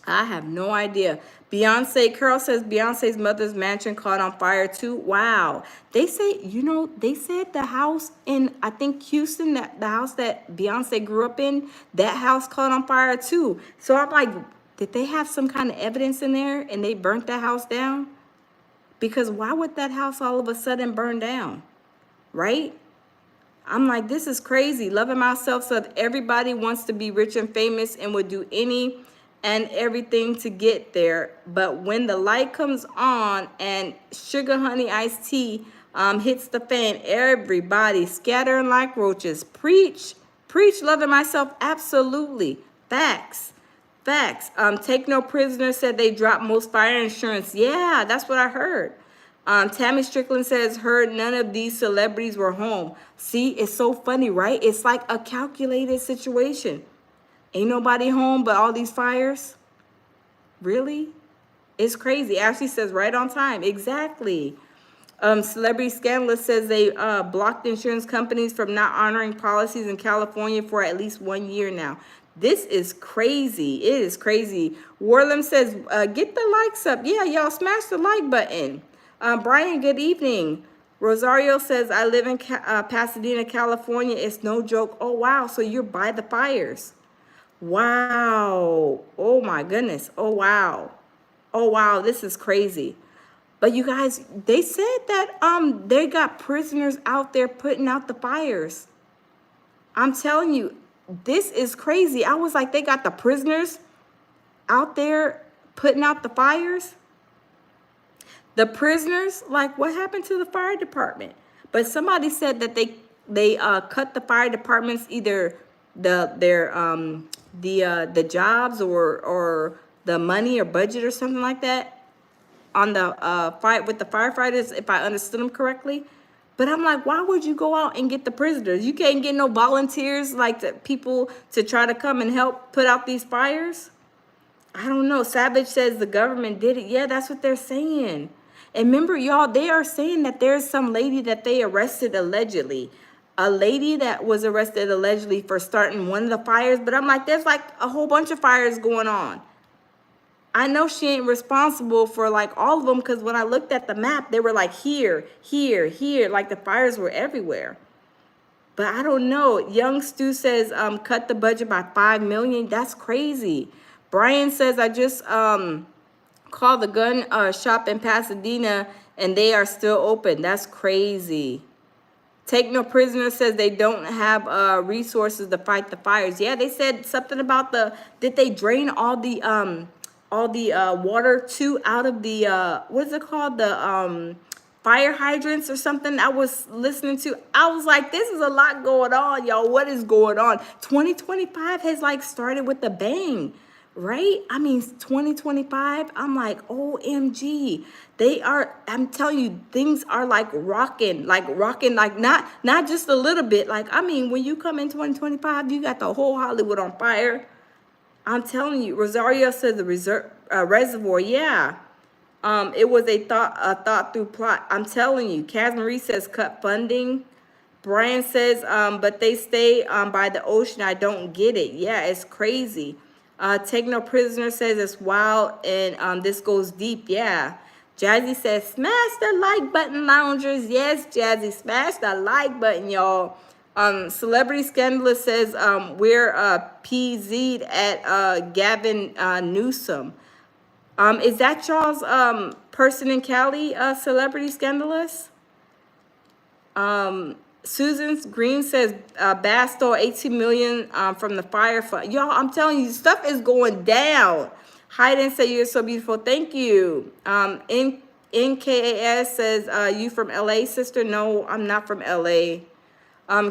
I have no idea. Carol says Beyonce's mother's mansion caught on fire too. Wow. They say, they said the house in, I think, Houston, that the house that Beyonce grew up in, that house caught on fire too. So I'm like, did they have some kind of evidence in there and they burnt that house down? Because why would that house all of a sudden burn down, right? I'm like, this is crazy. Loving myself so that everybody wants to be rich and famous and would do any and everything to get there. But when the light comes on and sugar honey iced tea hits the fan, everybody scattering like roaches. Preach, preach loving myself. Absolutely. Facts. Facts. Take No Prisoner said they dropped most fire insurance. Yeah, that's what I heard. Tammy Strickland says, heard none of these celebrities were home. See, it's so funny, right? It's like a calculated situation. Ain't nobody home but all these fires? Really? It's crazy. Ashley says, right on time. Exactly. Celebrity Scandalous says they blocked insurance companies from not honoring policies in California for at least 1 year now. This is crazy. It is crazy. Warlam says, get the likes up. Yeah, y'all smash the like button. Brian, good evening. Rosario says, I live in Pasadena, California. It's no joke. Oh, wow. So you're by the fires. Wow. Oh, my goodness. Oh, wow. Oh, wow. This is crazy. But you guys, they said that they got prisoners out there putting out the fires. I'm telling you, this is crazy. I was like, they got the prisoners out there putting out the fires. The prisoners, like, what happened to the fire department? But somebody said that they cut the fire departments, either the jobs or the money or budget or something like that on the fight with the firefighters, if I understood them correctly. But I'm like, why would you go out and get the prisoners? You can't get no volunteers, like the people to try to come and help put out these fires? I don't know. Savage says the government did it. Yeah, that's what they're saying. And remember, y'all, they are saying that there's some lady that they arrested allegedly. A lady that was arrested allegedly for starting one of the fires. But I'm like, there's like a whole bunch of fires going on. I know she ain't responsible for like all of them, because when I looked at the map, they were like here, here, here. Like the fires were everywhere. But I don't know. Young Stu says cut the budget by $5 million. That's crazy. Brian says, I just called the gun shop in Pasadena and they are still open. That's crazy. Take No Prisoner says they don't have resources to fight the fires. Yeah, they said something about did they drain all the water too out of the, what is it called? The fire hydrants or something I was listening to. I was like, this is a lot going on, y'all. What is going on? 2025 has like started with a bang. Right? I mean, 2025, I'm like, OMG. I'm telling you, things are like rocking, like not just a little bit. Like, I mean, when you come in 2025, you got the whole Hollywood on fire. I'm telling you. Rosario says the reservoir, yeah. It was a thought through plot. I'm telling you. Cas Marie says cut funding. Brian says, but they stay by the ocean. I don't get it. Yeah, it's crazy. Take No Prisoner says it's wild and this goes deep. Yeah. Jazzy says, smash the like button, loungers. Yes, Jazzy, smash the like button, y'all. Celebrity Scandalous says we're PZ'd at Gavin Newsom. Is that y'all's person in Cali, Celebrity Scandalous? Susan Green says Bass stole $18 million from the fire fund. Y'all, I'm telling you, stuff is going down. Hayden said you're so beautiful. Thank you. NKAS says you from LA, sister? No, I'm not from LA.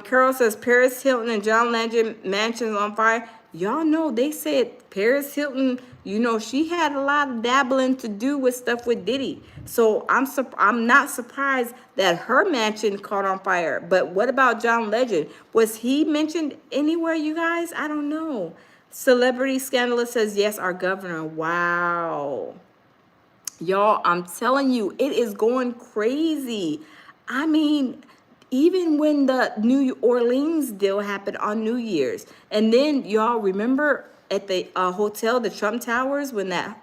Carol says Paris Hilton and John Legend mansions on fire. Y'all know they said Paris Hilton, you know, she had a lot of dabbling to do with stuff with Diddy. So I'm not surprised that her mansion caught on fire. But what about John Legend? Was he mentioned anywhere, you guys? I don't know. Celebrity Scandalous says, yes, our governor. Wow. Y'all, I'm telling you, it is going crazy. I mean, even when the New Orleans deal happened on New Year's, and then y'all remember at the hotel, the Trump Towers, when that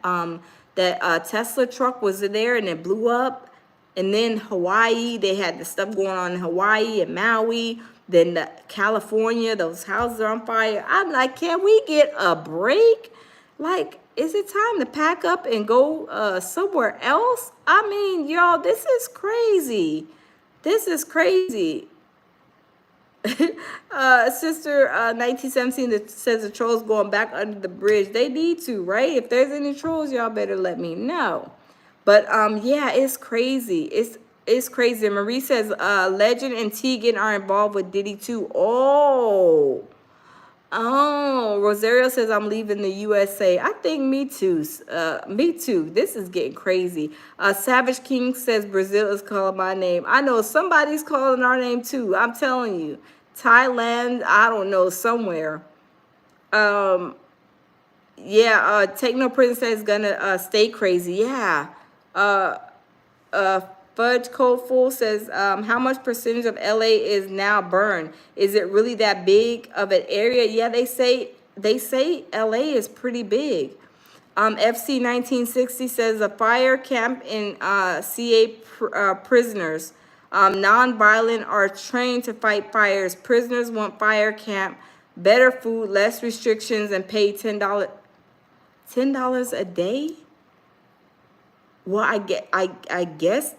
Tesla truck was there and it blew up, and then Hawaii, they had the stuff going on in Hawaii and Maui, then California, those houses are on fire. I'm like, can we get a break? Like, is it time to pack up and go somewhere else? I mean, y'all, this is crazy. This is crazy. Sister 1917 that says the trolls going back under the bridge. They need to, right? If there's any trolls, y'all better let me know. But yeah, it's crazy. It's crazy. Marie says Legend and Tegan are involved with Diddy too. Oh, Rosario says I'm leaving the USA. I think me too. Me too. This is getting crazy. Savage King says Brazil is calling my name. I know somebody's calling our name too. I'm telling you. Thailand, I don't know, somewhere. Yeah, Take No Prison says gonna stay crazy. Yeah. Uh, Fudge Cold Fool says, how much percentage of LA is now burned? Is it really that big of an area? Yeah, they say LA is pretty big. FC 1960 says a fire camp in prisoners. Non-violent are trained to fight fires. Prisoners want fire camp, better food, less restrictions, and pay $10 a day. Well, I guess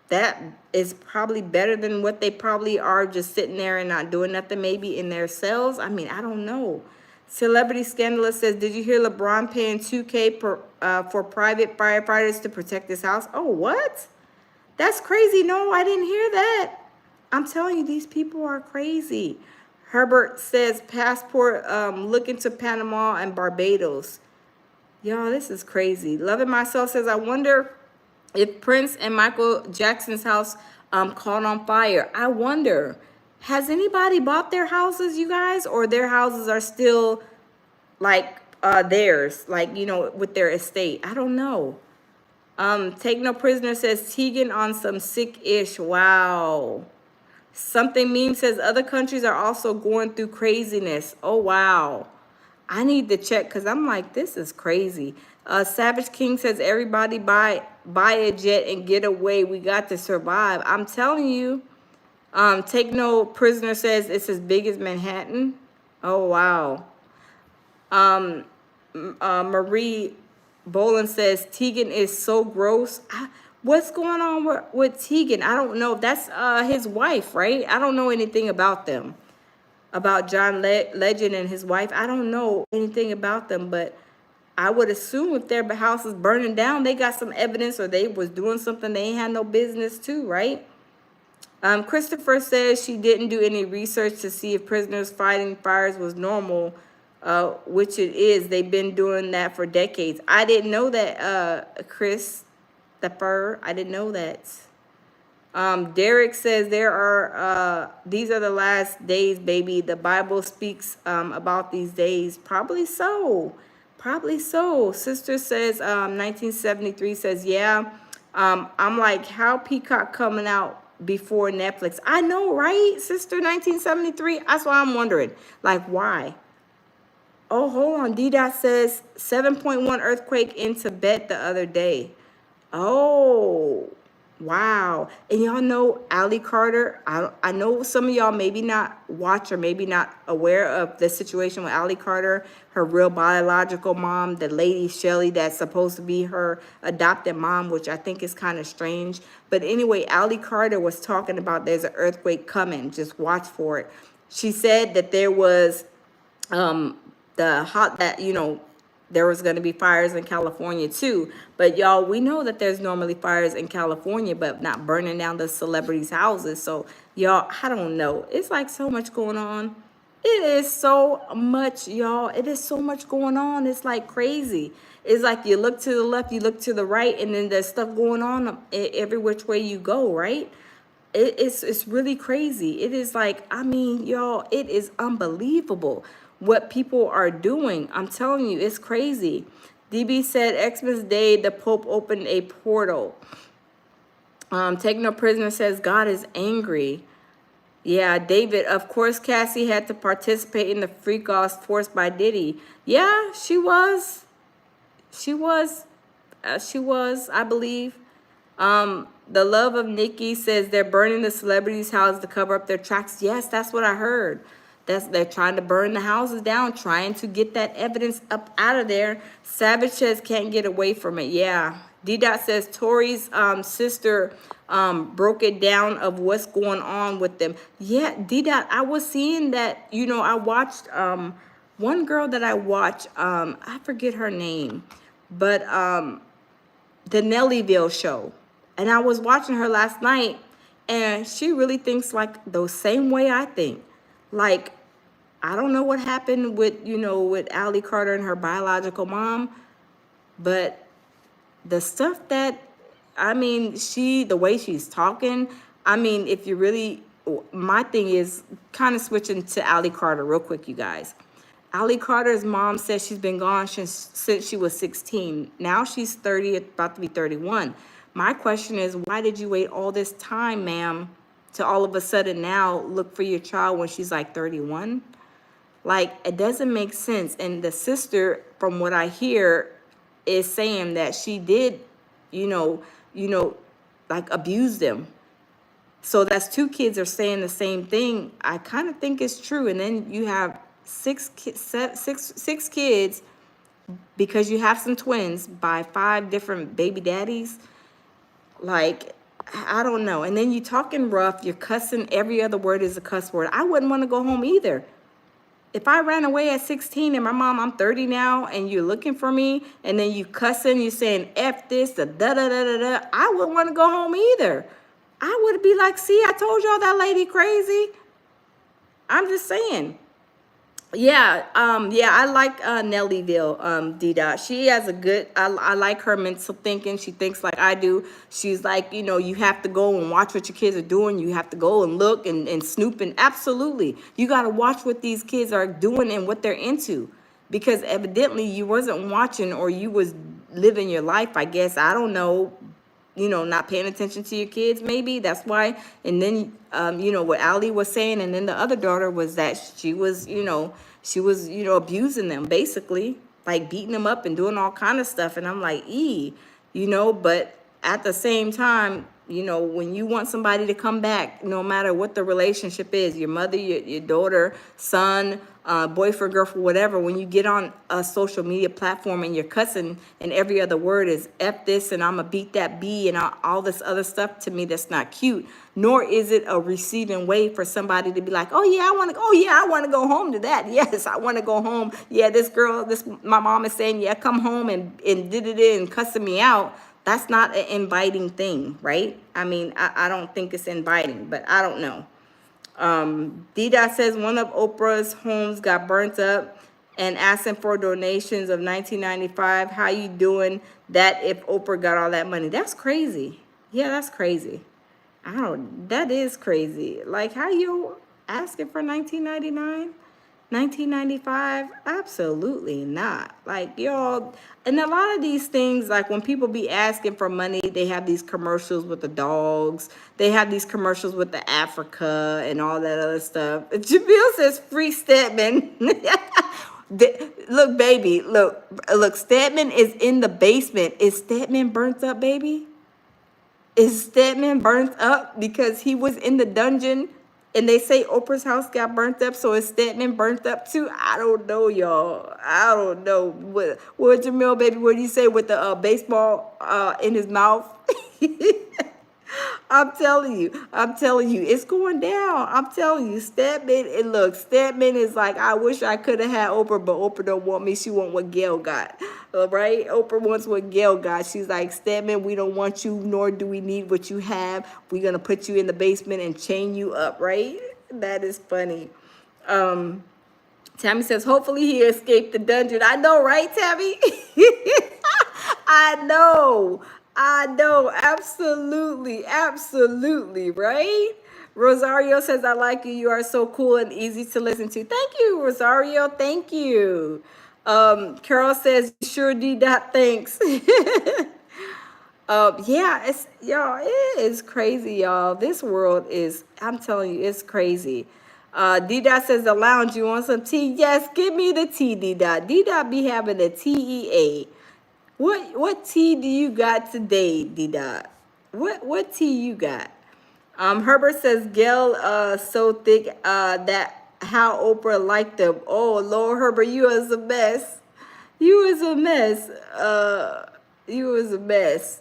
that is probably better than what they probably are just sitting there and not doing nothing, maybe in their cells. I mean, I don't know. Celebrity Scandalous says, did you hear LeBron paying $2K for private firefighters to protect his house? Oh, what? That's crazy. No, I didn't hear that. I'm telling you, these people are crazy. Herbert says, passport, look into Panama and Barbados. Y'all, this is crazy. Loving Myself says, I wonder if Prince and Michael Jackson's house caught on fire. I wonder, has anybody bought their houses, you guys? Or their houses are still like theirs, like, you know, with their estate? I don't know. Take No Prisoner says, Tegan on some sick-ish. Wow. Something Meme says, other countries are also going through craziness. Oh, wow. I need to check because I'm like, this is crazy. Savage King says, everybody buy a jet and get away. We got to survive. I'm telling you. Take No Prisoner says, it's as big as Manhattan. Oh, wow. Marie Boland says, Tegan is so gross. What's going on with Tegan? I don't know. That's his wife, right? I don't know anything about them. About John Legend and his wife. I don't know anything about them, but I would assume if their house is burning down, they got some evidence or they was doing something they ain't had no business to, right? Christopher says she didn't do any research to see if prisoners fighting fires was normal, which it is. They've been doing that for decades. I didn't know that, Christopher. I didn't know that. Derek says these are the last days, baby. The Bible speaks about these days. Probably so. Probably so. Sister says 1973 says, yeah. I'm like, how Peacock coming out before Netflix? I know, right? Sister 1973. That's why I'm wondering. Like, why? Oh, hold on. D-Dot says 7.1 earthquake in Tibet the other day. Oh, wow. And y'all know Ali Carter. I know some of y'all maybe not watch or maybe not aware of the situation with Ali Carter, her real biological mom, the lady Shelly that's supposed to be her adopted mom, which I think is kind of strange. But anyway, Ali Carter was talking about there's an earthquake coming. Just watch for it. She said that there was there was going to be fires in California too. But y'all, we know that there's normally fires in California, but not burning down the celebrities' houses. So y'all, I don't know. It's like so much going on. It is so much, y'all. It is so much going on. It's like crazy. It's like you look to the left, you look to the right, and then there's stuff going on every which way you go, right? It's really crazy. It is like, I mean, y'all, it is unbelievable what people are doing. I'm telling you, it's crazy. DB said, Xmas Day, the Pope opened a portal. Take No Prisoner says, God is angry. Yeah, David, of course, Cassie had to participate in the freak-offs forced by Diddy. Yeah, she was. She was, I believe. The Love of Nikki says they're burning the celebrities' houses to cover up their tracks. Yes, that's what I heard. They're trying to burn the houses down, trying to get that evidence up out of there. Savages can't get away from it. Yeah. D Dot says Tori's sister broke it down of what's going on with them. Yeah, D Dot, I was seeing that, I watched one girl that I watched, I forget her name, but the Nellyville show. And I was watching her last night, and she really thinks like the same way I think. Like, I don't know what happened with, with Allie Carter and her biological mom, but the stuff that, the way she's talking, if you really, my thing is kind of switching to Allie Carter real quick, you guys. Allie Carter's mom says she's been gone since she was 16. Now she's 30, about to be 31. My question is, why did you wait all this time, ma'am, to all of a sudden now look for your child when she's like 31? Like, it doesn't make sense. And the sister, from what I hear, is saying that she did, like abuse them. So that's two kids are saying the same thing. I kind of think it's true. And then you have six kids, because you have some twins by 5 different baby daddies. Like, I don't know. And then you talking rough, you're cussing, every other word is a cuss word. I wouldn't want to go home either. If I ran away at 16 and my mom, I'm 30 now, and you're looking for me, and then you cussing, you saying F this, the da-da-da-da-da, I wouldn't want to go home either. I would be like, see, I told y'all that lady crazy. I'm just saying. Yeah, I like Nellyville, D-Dot. She has a good, I like her mental thinking. She thinks like I do. She's like, you have to go and watch what your kids are doing. You have to go and look and snoop. And absolutely, you got to watch what these kids are doing and what they're into. Because evidently you wasn't watching, or you was living your life, I guess. I don't know. Not paying attention to your kids, maybe. That's why. And then, what Allie was saying, and then the other daughter was that she was, abusing them, basically, like beating them up and doing all kind of stuff. And I'm like, but at the same time, when you want somebody to come back, no matter what the relationship is, your mother, your daughter, son, boyfriend, girlfriend, whatever, when you get on a social media platform and you're cussing and every other word is F this and I'm gonna beat that B and all this other stuff, to me, that's not cute. Nor is it a receiving way for somebody to be like, I want to go home to that. Yes, I want to go home. Yeah, my mom is saying, yeah, come home and did it and cussing me out. That's not an inviting thing, right? I don't think it's inviting, but I don't know. D-Dot says one of Oprah's homes got burnt up and asking for donations of $19.95. How you doing that if Oprah got all that money? That's crazy. Yeah, that's crazy. That is crazy. Like, how you asking for $19.99? $19.95? Absolutely not. Like, y'all, and a lot of these things, like when people be asking for money, they have these commercials with the dogs. They have these commercials with the Africa and all that other stuff. Jamil says free Stedman. Look, baby, look, Stedman is in the basement. Is Stedman burnt up, baby? Is Stedman burnt up because he was in the dungeon? And they say Oprah's house got burnt up, so is Stedman burnt up too? I don't know, y'all. I don't know. What Jamil, baby, what do you say with the baseball in his mouth? I'm telling you, it's going down. I'm telling you, Stedman, and look, Stedman is like, I wish I could have had Oprah, but Oprah don't want me. She want what Gail got, right? Oprah wants what Gail got. She's like, Stedman, we don't want you, nor do we need what you have. We're going to put you in the basement and chain you up, right? That is funny. Tammy says, hopefully he escaped the dungeon. I know, right, Tammy? I know, absolutely, right? Rosario says, I like you. You are so cool and easy to listen to. Thank you, Rosario. Thank you. Carol says, sure D. Thanks. Yeah, it is crazy, y'all. This world is, I'm telling you, it's crazy. D-Dot says, the lounge, you want some tea? Yes, give me the tea, D-Dot. D-Dot be having the TEA. What tea do you got today, D-Dot? What tea you got? Herbert says, Gail, so thick, that how Oprah liked them. Oh, Lord Herbert, you was a mess. You was a mess. You was a mess.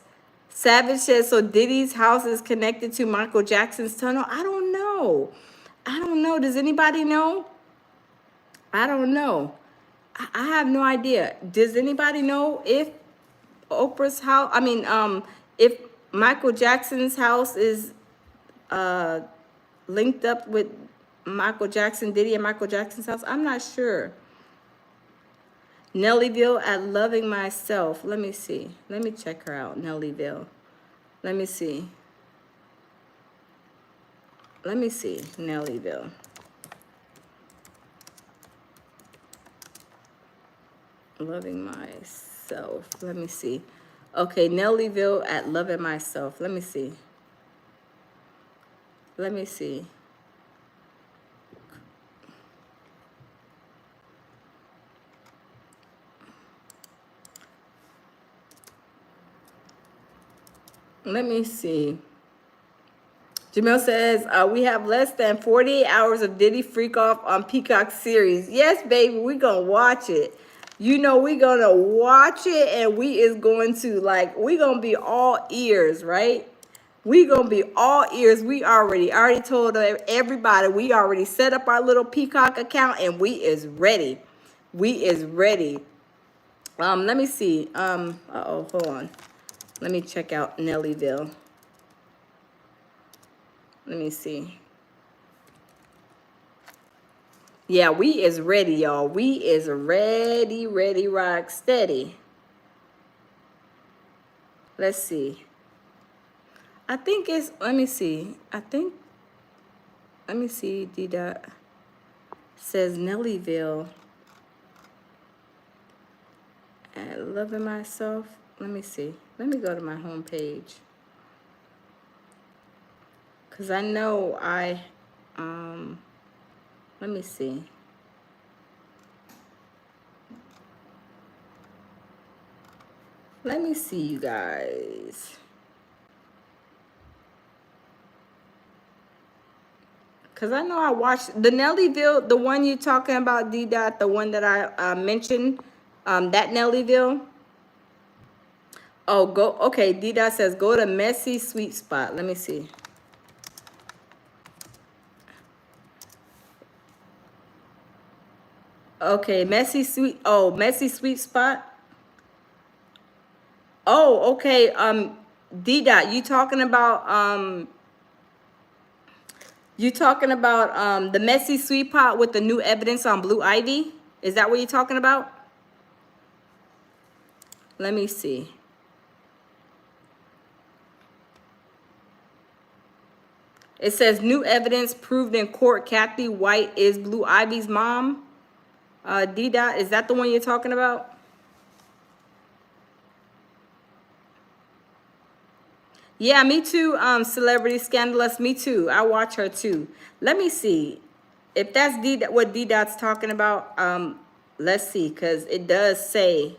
Savage says, so Diddy's house is connected to Michael Jackson's tunnel? I don't know. I don't know. Does anybody know? I don't know. I have no idea. Does anybody know if Oprah's house, if Michael Jackson's house is linked up with Michael Jackson, Diddy and Michael Jackson's house? I'm not sure. Nellyville at Loving Myself. Let me see. Let me check her out, Nellyville. Let me see. Let me see, Nellyville. Loving Myself. Let me see. Okay, Nellyville at Loving Myself. Let me see. Let me see. Let me see. Jamil says, we have less than 48 hours of Diddy Freak Off on Peacock series. Yes, baby, we gonna watch it. You know, we gonna watch it, and we is going to, like, we gonna be all ears, right? We gonna be all ears. I already told everybody, we already set up our little Peacock account, and we is ready. We is ready. Let me see. Hold on. Let me check out Nellyville. Let me see. Yeah, we is ready, y'all. We is ready, rock steady. Let's see. I think it's, let me see. Let me see, D-Dot says Nellyville. And Loving Myself. Let me see. Let me go to my home page. Because I know let me see. Let me see, you guys. Because I know I watched the Nellyville, the one you're talking about, D-Dot, the one that I mentioned, that Nellyville. Oh, go, okay, D-Dot says, go to Messy Sweet Spot. Let me see. Okay, Messy Sweet Spot. Oh, okay, D-Dot, you talking about, the Messy Sweet Pot with the new evidence on Blue Ivy? Is that what you're talking about? Let me see. It says new evidence proved in court Kathy White is Blue Ivy's mom. D-Dot, is that the one you're talking about? Yeah, me too, Celebrity Scandalous, me too. I watch her too. Let me see. If that's what D-Dot's talking about, let's see, because it does say,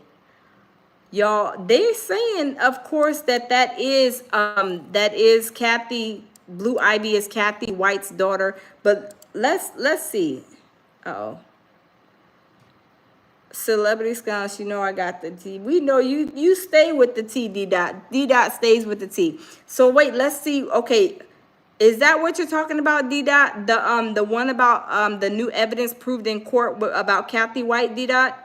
y'all, they're saying, of course, that is Kathy, Blue Ivy is Kathy White's daughter, but let's see. Uh-oh. Celebrity Scandals, you know I got the T. We know you stay with the T, D-Dot. D-Dot stays with the T. So wait, let's see. Okay, is that what you're talking about, D-Dot? The one about the new evidence proved in court about Kathy White, D-Dot?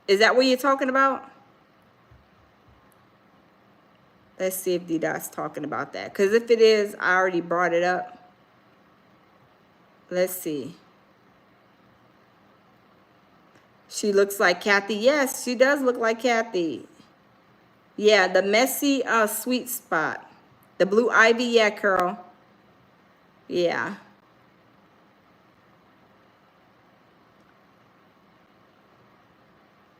Is that what you're talking about? Let's see if D-Dot's talking about that. Because if it is, I already brought it up. Let's see. She looks like Kathy. Yes, she does look like Kathy. Yeah, the Messy Sweet Spot. The Blue Ivy, yeah, Carol. Yeah.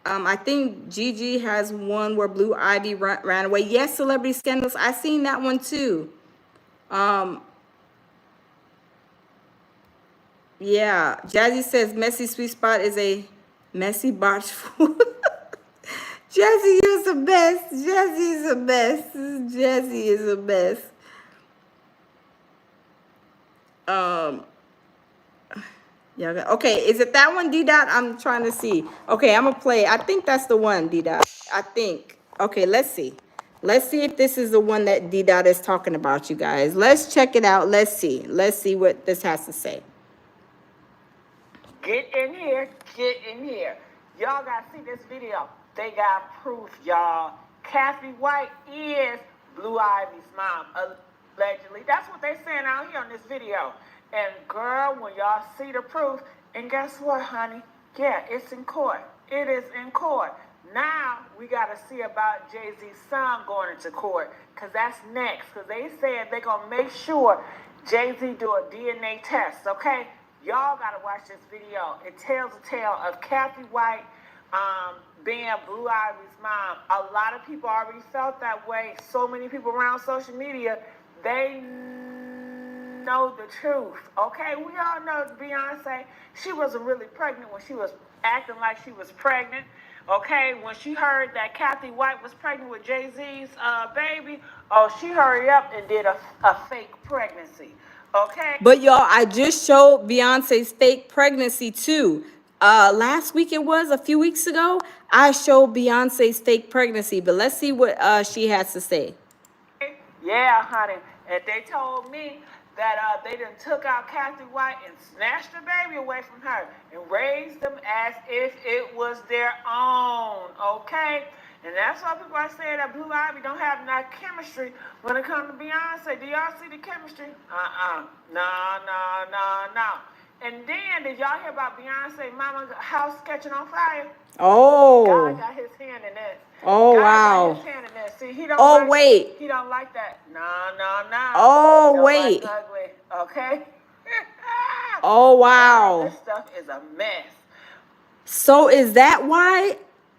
I think Gigi has one where Blue Ivy ran away. Yes, Celebrity Scandals. I seen that one too. Yeah. Jazzy says Messy Sweet Spot is a messy botch food. Jazzy, you're the best. Jazzy is the best. Jazzy is the best. Okay, is it that one, D-Dot? I'm trying to see. Okay, I'm gonna play. I think that's the one, D-Dot. I think. Okay, let's see. Let's see if this is the one that D-Dot is talking about, you guys. Let's check it out. Let's see. Let's see what this has to say. Get in here, get in here. Y'all gotta see this video. They got proof, y'all. Cassie White is Blue Ivy's mom, allegedly. That's what they saying out here on this video. And girl, when y'all see the proof, and guess what, honey? Yeah, it's in court. It is in court. Now we gotta see about Jay-Z's son going into court, cause that's next. Cause they said they're gonna make sure Jay-Z do a DNA test, okay? Y'all gotta watch this video. It tells a tale of Cassie White being Blue Ivy's mom. A lot of people already felt that way. So many people around social media, they know the truth. Okay, we all know Beyonce, she wasn't really pregnant when she was acting like she was pregnant. Okay, when she heard that Cassie White was pregnant with Jay-Z's baby, oh, she hurried up and did a fake pregnancy. Okay. But y'all, I just showed Beyonce's fake pregnancy too. Last week it was, a few weeks ago, I showed Beyonce's fake pregnancy. But let's see what she has to say. Yeah, honey. And they told me that they done took out Cassie White and snatched the baby away from her and raised them as if it was their own. Okay? And that's why people are saying that Blue Ivy don't have that chemistry when it comes to Beyonce. Do y'all see the chemistry? No. And then, did y'all hear about Beyonce mama's house catching on fire? Oh. God got his hand in this. Oh, God wow. got his hand in this. See, he don't wait. He don't like that. No. Oh, He don't wait. like ugly, okay? Oh, wow. This stuff is a mess. So is that why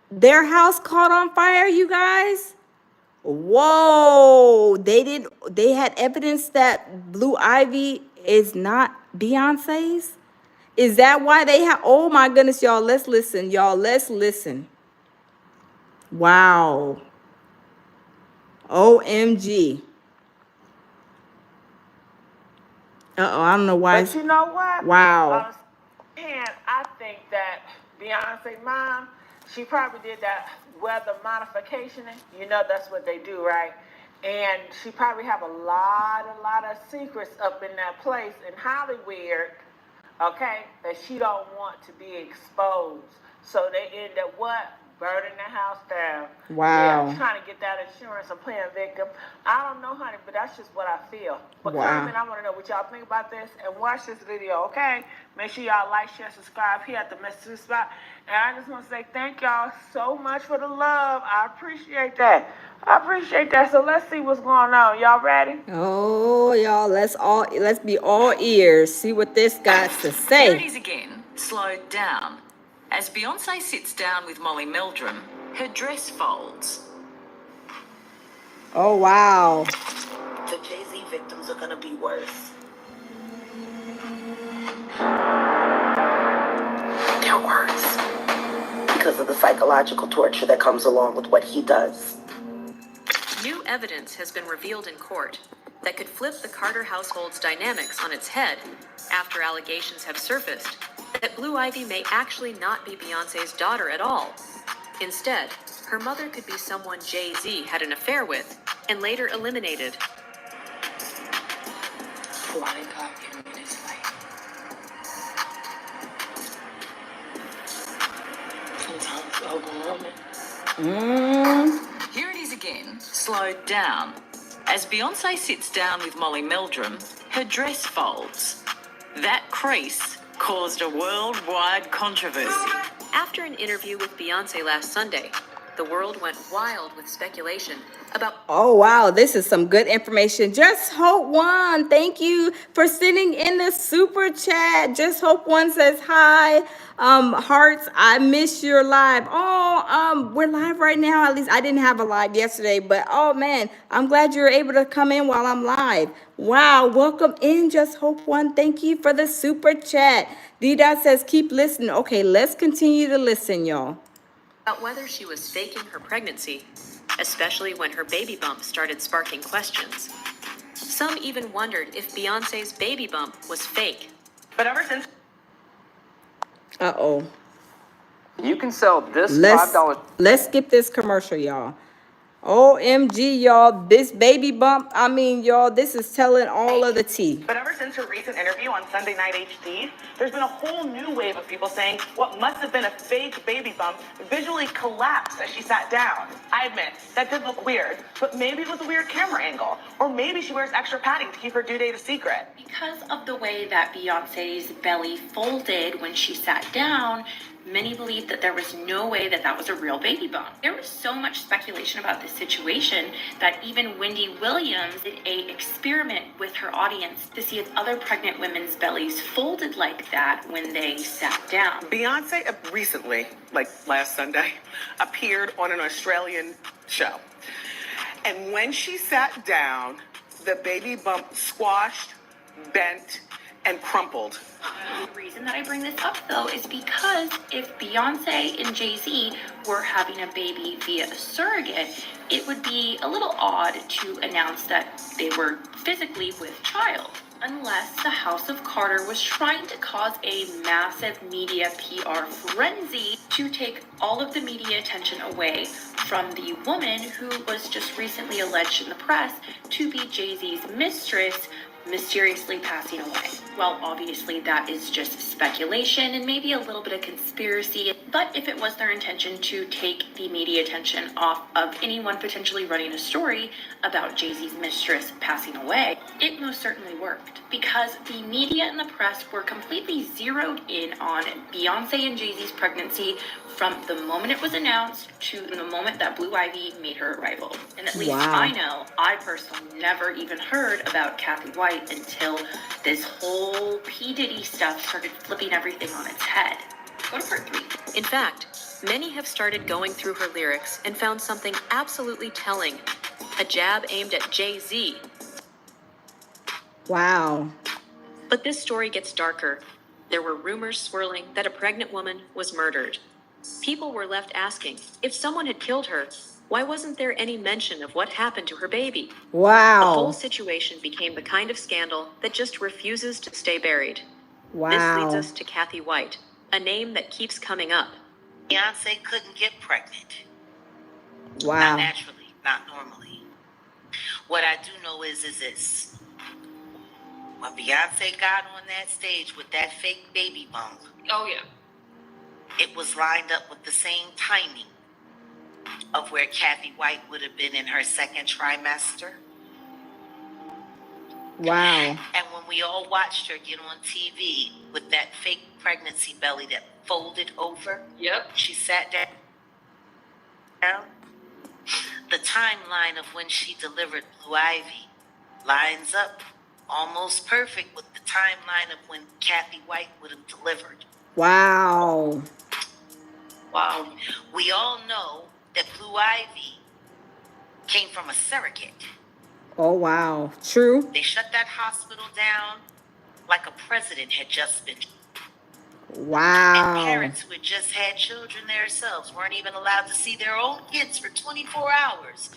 their house caught on fire, you guys? Whoa. They had evidence that Blue Ivy is not Beyonce's? Is that why they have? Oh my goodness, y'all. Let's listen. Y'all, let's listen. Wow. OMG. Uh-oh, I don't know why. But you know what? Wow. And I think that Beyonce mom, she probably did that weather modification. You know that's what they do, right? And she probably have a lot of secrets up in that place in Hollywood, okay, that she don't want to be exposed. So they end up what? Burning the house down. Wow. Yeah, trying to get that insurance and playing victim. I don't know, honey, but that's just what I feel. But Wow. comment, I want to know what y'all think about this and watch this video, okay? Make sure y'all like, share, subscribe here at the message spot. And I just want to say thank y'all so much for the love. I appreciate that. So let's see what's going on. Y'all ready? Oh, y'all, let's be all ears. See what this got to say. Here it is again, slowed down. As Beyonce sits down with Molly Meldrum, her dress folds. Oh, wow. The Jay-Z victims are going to be worse. They're worse. Because of the psychological torture that comes along with what he does. New evidence has been revealed in court that could flip the Carter household's dynamics on its head after allegations have surfaced that Blue Ivy may actually not be Beyonce's daughter at all. Instead, her mother could be someone Jay-Z had an affair with and later eliminated. Why did God give me this way? Sometimes it's overwhelming. Here it is again, slowed down. As Beyonce sits down with Molly Meldrum, her dress folds. That crease caused a worldwide controversy. After an interview with Beyonce last Sunday, the world went wild with speculation about... Oh, wow. This is some good information. Just Hope One, thank you for sending in the super chat. Just Hope One says hi. Hearts, I miss your live. Oh, we're live right now. At least I didn't have a live yesterday, but oh man, I'm glad you're able to come in while I'm live. Wow, welcome in, Just Hope One. Thank you for the super chat. D-Dot says keep listening. Okay, let's continue to listen, y'all. About whether she was faking her pregnancy, especially when her baby bump started sparking questions. Some even wondered if Beyonce's baby bump was fake. But ever since Uh-oh. You can sell this Let's $5. let's skip this commercial, y'all. OMG, y'all, this baby bump, I mean, y'all, this is telling all of the tea. But ever since her recent interview on Sunday Night HD, there's been a whole new wave of people saying what must have been a fake baby bump visually collapsed as she sat down. I admit, that did look weird, but maybe it was a weird camera angle. Or maybe she wears extra padding to keep her due date a secret. Because of the way that Beyonce's belly folded when she sat down, many believe that there was no way that that was a real baby bump. There was so much speculation about this situation that even Wendy Williams did an experiment with her audience to see if other pregnant women's bellies folded like that when they sat down. Beyonce recently, like last Sunday, appeared on an Australian show. And when she sat down, the baby bump squashed, bent, and crumpled. The reason that I bring this up, though, is because if Beyonce and Jay-Z were having a baby via a surrogate, it would be a little odd to announce that they were physically with child, unless the House of Carter was trying to cause a massive media PR frenzy to take all of the media attention away from the woman who was just recently alleged in the press to be Jay-Z's mistress, mysteriously passing away. Well, obviously that is just speculation and maybe a little bit of conspiracy, but if it was their intention to take the media attention off of anyone potentially running a story about Jay-Z's mistress passing away, it most certainly worked, because the media and the press were completely zeroed in on Beyonce and Jay-Z's pregnancy from the moment it was announced to the moment that Blue Ivy made her arrival. And at least I know, I personally never even heard about Kathy White until this whole P. Diddy stuff started flipping everything on its head. Go to part 3. In fact, many have started going through her lyrics and found something absolutely telling. A jab aimed at Jay-Z. Wow. But this story gets darker. There were rumors swirling that a pregnant woman was murdered. People were left asking, if someone had killed her, why wasn't there any mention of what happened to her baby? Wow. The whole situation became the kind of scandal that just refuses to stay buried. Wow. This leads us to Kathy White, a name that keeps coming up. Beyonce couldn't get pregnant. Wow. Not naturally, not normally. What I do know is this. When Beyonce got on that stage with that fake baby bump. Oh, yeah. It was lined up with the same timing of where Kathy White would have been in her second trimester. Wow. And when we all watched her get on TV with that fake pregnancy belly that folded over. Yep. She sat down. The timeline of when she delivered Blue Ivy lines up almost perfect with the timeline of when Kathy White would have delivered. Wow. Wow. We all know that Blue Ivy came from a surrogate. Oh, wow. True. They shut that hospital down like a president had just been. Wow. And parents who had just had children themselves weren't even allowed to see their own kids for 24 hours.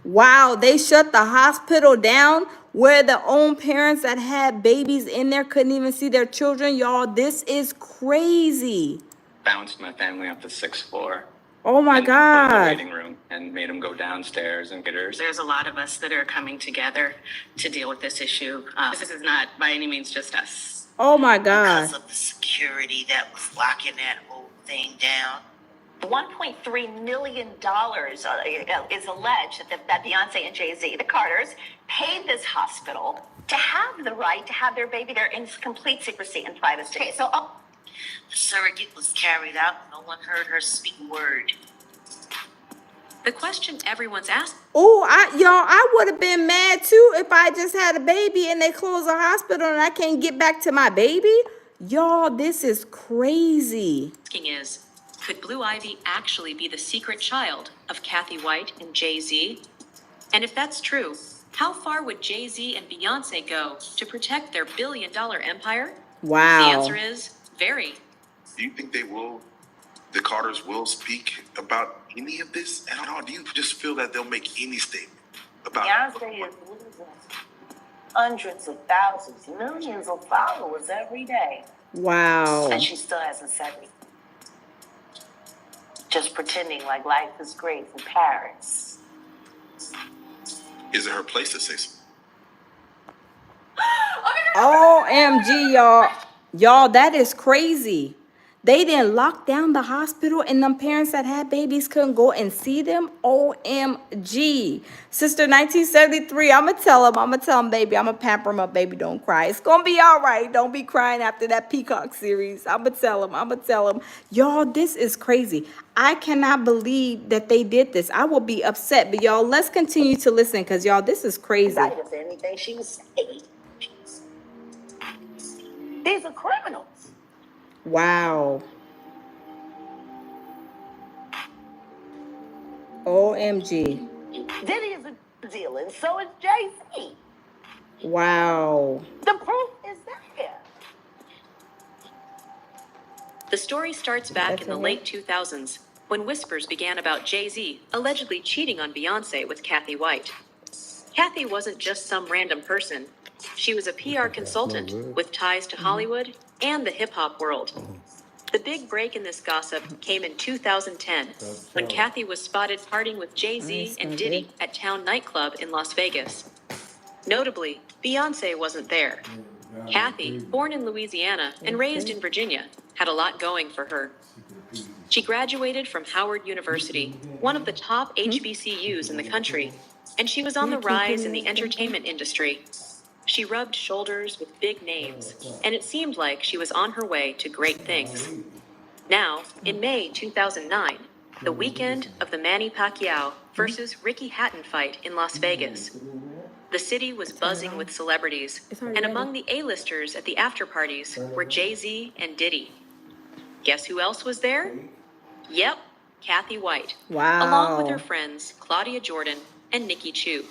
Wow, they shut the hospital down where the own parents that had babies in there couldn't even see their children. Y'all, this is crazy. Bounced my family up the 6th floor. Oh my and put them in the God. waiting room and made them go downstairs and get her. There's a lot of us that are coming together to deal with this issue. This is not by any means just us. Oh my God. Because of the security that was locking that whole thing down. $1.3 million is alleged that Beyonce and Jay-Z, the Carters, paid this hospital to have the right to have their baby there in complete secrecy and privacy. Okay, so the surrogate was carried out. No one heard her speak a word. The question everyone's asked. Oh, I would have been mad too if I just had a baby and they close a hospital and I can't get back to my baby. Y'all, this is crazy. Is, could Blue Ivy actually be the secret child of Kathy White and Jay-Z? And if that's true, how far would Jay-Z and Beyonce go to protect their billion-dollar empire? Wow. The answer is very. Do you think the Carters will speak about any of this at all? Do you just feel that they'll make any statement about Beyonce is losing hundreds of thousands, millions of followers every day. Wow. And she still hasn't said anything. Just pretending like life is great in Paris. Is it her place to say something? OMG, y'all. Y'all, that is crazy. They didn't lock down the hospital and them parents that had babies couldn't go and see them. OMG. Sister 1973, I'm going to tell them, baby, I'm going to pamper them up, baby, don't cry. It's going to be all right. Don't be crying after that Peacock series. I'm going to tell them. Y'all, this is crazy. I cannot believe that they did this. I will be upset. But y'all, let's continue to listen because, y'all, this is crazy. Right of anything she was saying. These are criminals. Wow. OMG. Diddy is a deal, and so is Jay-Z. Wow. The proof is there. The story starts back in the late 2000s, when whispers began about Jay-Z allegedly cheating on Beyoncé with Kathy White. Kathy wasn't just some random person. She was a PR consultant with ties to Hollywood and the hip-hop world. The big break in this gossip came in 2010, when Kathy was spotted partying with Jay-Z and Diddy at Town nightclub in Las Vegas. Notably, Beyoncé wasn't there. Kathy, born in Louisiana and raised in Virginia, had a lot going for her. She graduated from Howard University, one of the top HBCUs in the country, and she was on the rise in the entertainment industry. She rubbed shoulders with big names, and it seemed like she was on her way to great things. Now, in May 2009, the weekend of the Manny Pacquiao versus Ricky Hatton fight in Las Vegas, the city was buzzing with celebrities, and among the A-listers at the after-parties were Jay-Z and Diddy. Guess who else was there? Yep, Kathy White. Wow. Along with her friends Claudia Jordan and Nikki Chu.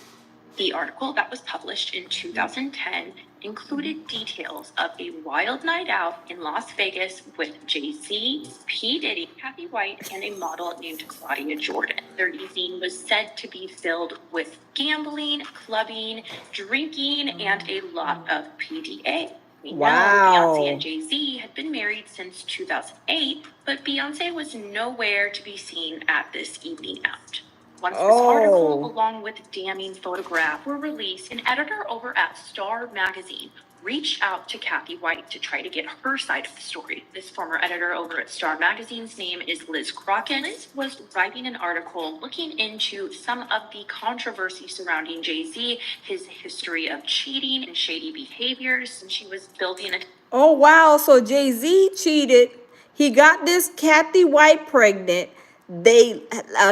The article that was published in 2010 included details of a wild night out in Las Vegas with Jay-Z, P. Diddy, Kathy White, and a model named Claudia Jordan. Their evening was said to be filled with gambling, clubbing, drinking, and a lot of PDA. We know Beyonce and Jay-Z had been married since 2008, but Beyonce was nowhere to be seen at this evening out. Once this article, along with damning photographs, were released, an editor over at Star Magazine reached out to Kathy White to try to get her side of the story. This former editor over at Star Magazine's name is Liz Crockett. Liz was writing an article looking into some of the controversy surrounding Jay-Z, his history of cheating and shady behaviors, and she was building a... Oh, wow. So Jay-Z cheated. He got this Kathy White pregnant.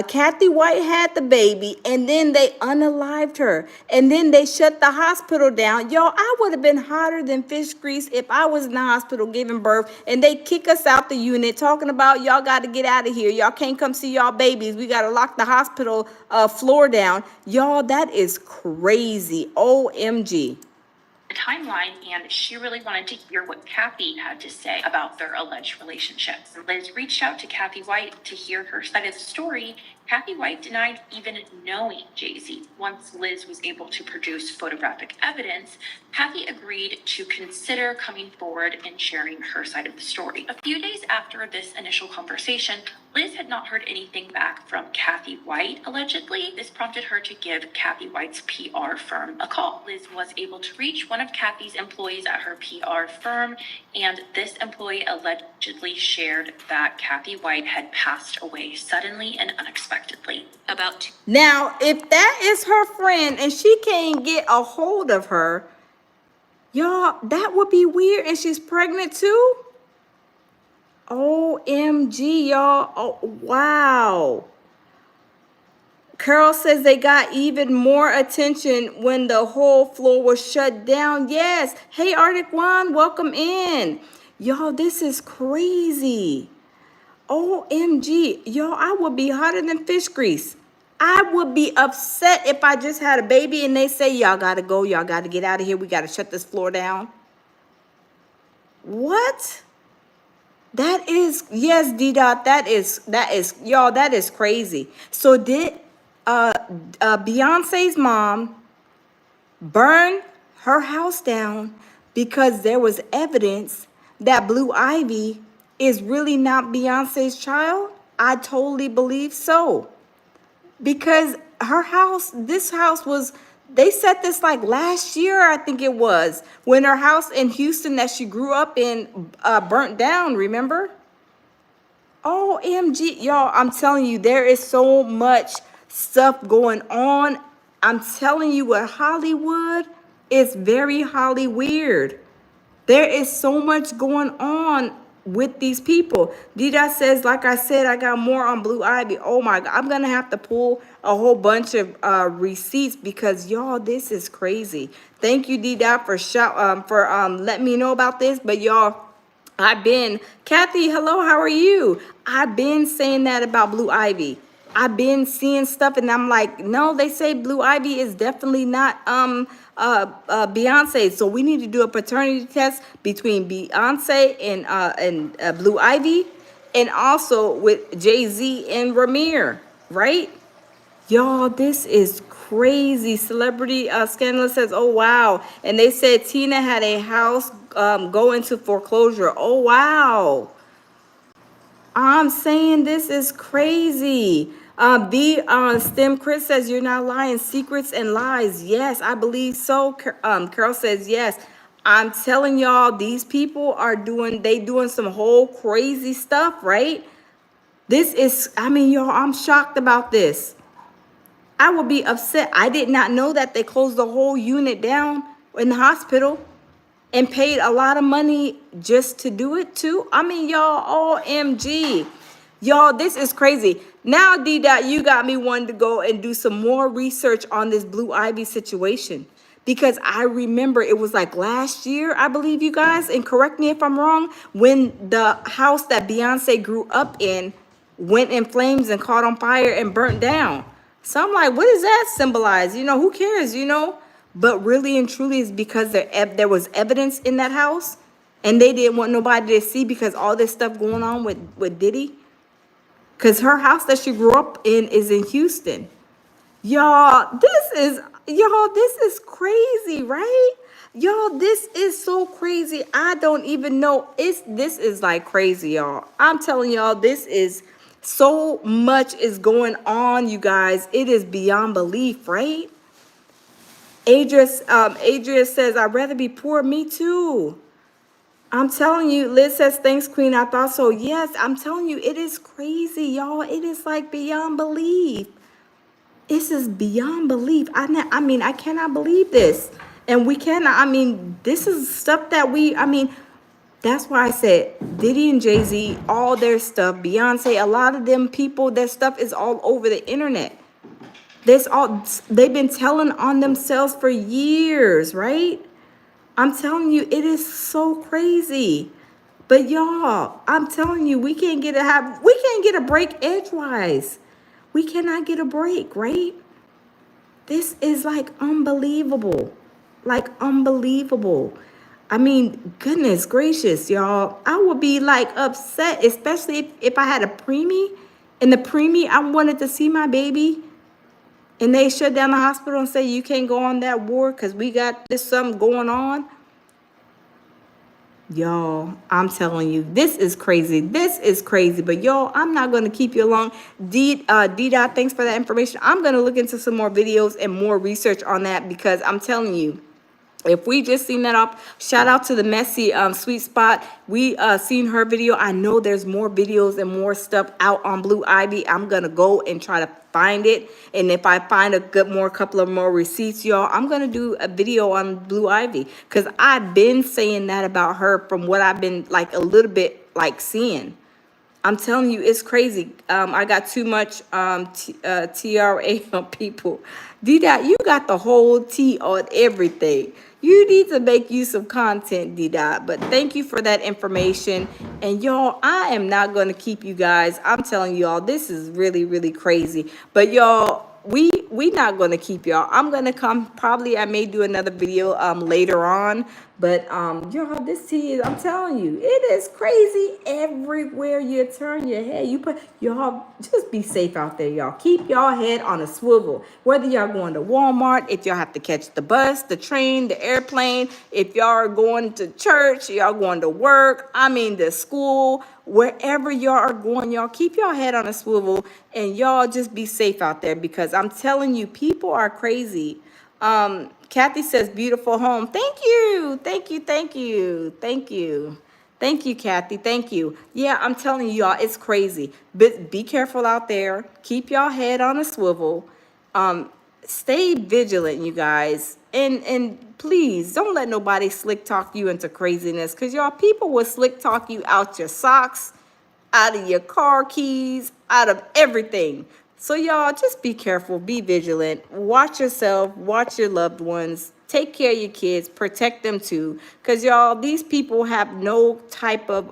Kathy White had the baby, and then they unalived her, and then they shut the hospital down. Y'all, I would have been hotter than fish grease if I was in the hospital giving birth, and they kick us out the unit talking about y'all got to get out of here. Y'all can't come see y'all babies. We got to lock the hospital floor down. Y'all, that is crazy. OMG. Timeline, and she really wanted to hear what Kathy had to say about their alleged relationship. Liz reached out to Kathy White to hear her side of the story. Kathy White denied even knowing Jay-Z. Once Liz was able to produce photographic evidence, Kathy agreed to consider coming forward and sharing her side of the story. A few days after this initial conversation, Liz had not heard anything back from Kathy White, allegedly. This prompted her to give Kathy White's PR firm a call. Liz was able to reach one of Kathy's employees at her PR firm, and this employee allegedly shared that Kathy White had passed away suddenly and unexpectedly. Now, if that is her friend and she can't get a hold of her, y'all, that would be weird. And she's pregnant too? OMG, y'all. Oh, wow. Carol says they got even more attention when the whole floor was shut down. Yes. Hey, Arctic One, welcome in. Y'all, this is crazy. OMG. Y'all, I would be hotter than fish grease. I would be upset if I just had a baby and they say, y'all got to go. Y'all got to get out of here. We got to shut this floor down. What? That is, yes, D-Dot, that is, y'all, that is crazy. So did Beyonce's mom burn her house down because there was evidence that Blue Ivy is really not Beyonce's child? I totally believe so. Because her house, this house was, they said this like last year, I think it was, when her house in Houston that she grew up in burnt down, remember? OMG, y'all, I'm telling you, there is so much stuff going on. I'm telling you, what Hollywood is very Holly weird. There is so much going on with these people. Dida says, like I said, I got more on Blue Ivy. Oh my God, I'm gonna have to pull a whole bunch of receipts because y'all, this is crazy. Thank you, Dida, for letting me know about this. But y'all, Kathy, hello, how are you? I've been saying that about Blue Ivy. I've been seeing stuff and I'm like, no, they say Blue Ivy is definitely not Beyonce. So we need to do a paternity test between Beyonce and Blue Ivy, and also with Jay-Z and Ramir, right? Y'all, this is crazy. Celebrity Scandalous says, oh, wow. And they said Tina had a house go into foreclosure. Oh, wow. I'm saying this is crazy. Stem Chris says, you're not lying. Secrets and lies. Yes, I believe so. Carol says, yes. I'm telling y'all, these people are doing some whole crazy stuff, right? This is, I mean, y'all, I'm shocked about this. I would be upset. I did not know that they closed the whole unit down in the hospital and paid a lot of money just to do it too. I mean, y'all, OMG. Y'all, this is crazy. Now, D-Dot, you got me wanting to go and do some more research on this Blue Ivy situation. Because I remember it was like last year, I believe, you guys, and correct me if I'm wrong, when the house that Beyonce grew up in went in flames and caught on fire and burnt down. So I'm like, what does that symbolize? You know, who cares, you know? But really and truly is because there was evidence in that house and they didn't want nobody to see because all this stuff going on with Diddy. Because her house that she grew up in is in Houston. Y'all, this is crazy, right? Y'all, this is so crazy. I don't even know. This is like crazy, y'all. I'm telling y'all, this is so much is going on, you guys. It is beyond belief, right? Adria says, I'd rather be poor. Me too. I'm telling you. Liz says, thanks, Queen. I thought so. Yes, I'm telling you, it is crazy, y'all. It is like beyond belief. This is beyond belief. I mean, I cannot believe this. And we cannot, I mean, this is stuff that that's why I said Diddy and Jay-Z, all their stuff, Beyonce, a lot of them people, their stuff is all over the internet. They've been telling on themselves for years, right? I'm telling you, it is so crazy. But y'all, I'm telling you, we can't get a break edgewise. We cannot get a break, right? This is like unbelievable. Like unbelievable. I mean, goodness gracious, y'all. I would be like upset, especially if I had a preemie. And the preemie, I wanted to see my baby. And they shut down the hospital and say, you can't go on that ward because we got this something going on. Y'all, I'm telling you, this is crazy. This is crazy. But y'all, I'm not going to keep you long. D-Dot, thanks for that information. I'm going to look into some more videos and more research on that because I'm telling you, if we just seen that off, shout out to the Messy Sweet Spot. We seen her video. I know there's more videos and more stuff out on Blue Ivy. I'm gonna go and try to find it. And if I find a couple of more receipts, y'all, I'm gonna do a video on Blue Ivy. Because I've been saying that about her from what I've been like a little bit like seeing. I'm telling you, it's crazy. I got too much TRA on people. D-Dot, you got the whole T on everything. You need to make use of content, D-Dot. But thank you for that information. And y'all, I am not going to keep you guys. I'm telling y'all, this is really, really crazy. But y'all, we not going to keep y'all. I'm going to come, probably I may do another video later on. But y'all, this tea is, I'm telling you, it is crazy everywhere you turn your head. You put y'all, just be safe out there, y'all. Keep y'all head on a swivel. Whether y'all going to Walmart, if y'all have to catch the bus, the train, the airplane, if y'all are going to church, y'all going to work, I mean the school, wherever y'all are going, y'all keep y'all head on a swivel and y'all just be safe out there, because I'm telling you, people are crazy. Kathy says, beautiful home. Thank you. Thank you. Thank you. Thank you. Thank you, Kathy. Thank you. Yeah, I'm telling you, y'all, it's crazy. But be careful out there. Keep y'all head on a swivel. Stay vigilant, you guys. And please don't let nobody slick talk you into craziness, because y'all, people will slick talk you out your socks, out of your car keys, out of everything. So y'all, just be careful, be vigilant, watch yourself, watch your loved ones, take care of your kids, protect them too, because y'all, these people have no type of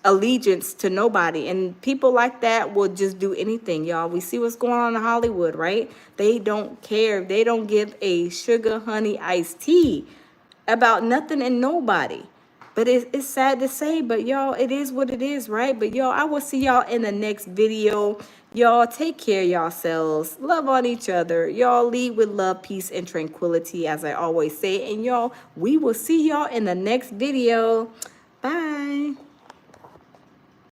allegiance to nobody, and people like that will just do anything, y'all. We see what's going on in Hollywood, right? They don't care. They don't give a sugar honey iced tea about nothing and nobody. But it's sad to say, but y'all, it is what it is, right? But y'all, I will see y'all in the next video. Y'all take care of yourselves, love on each other. Y'all lead with love, peace, and tranquility, as I always say. And y'all, we will see y'all in the next video. Bye.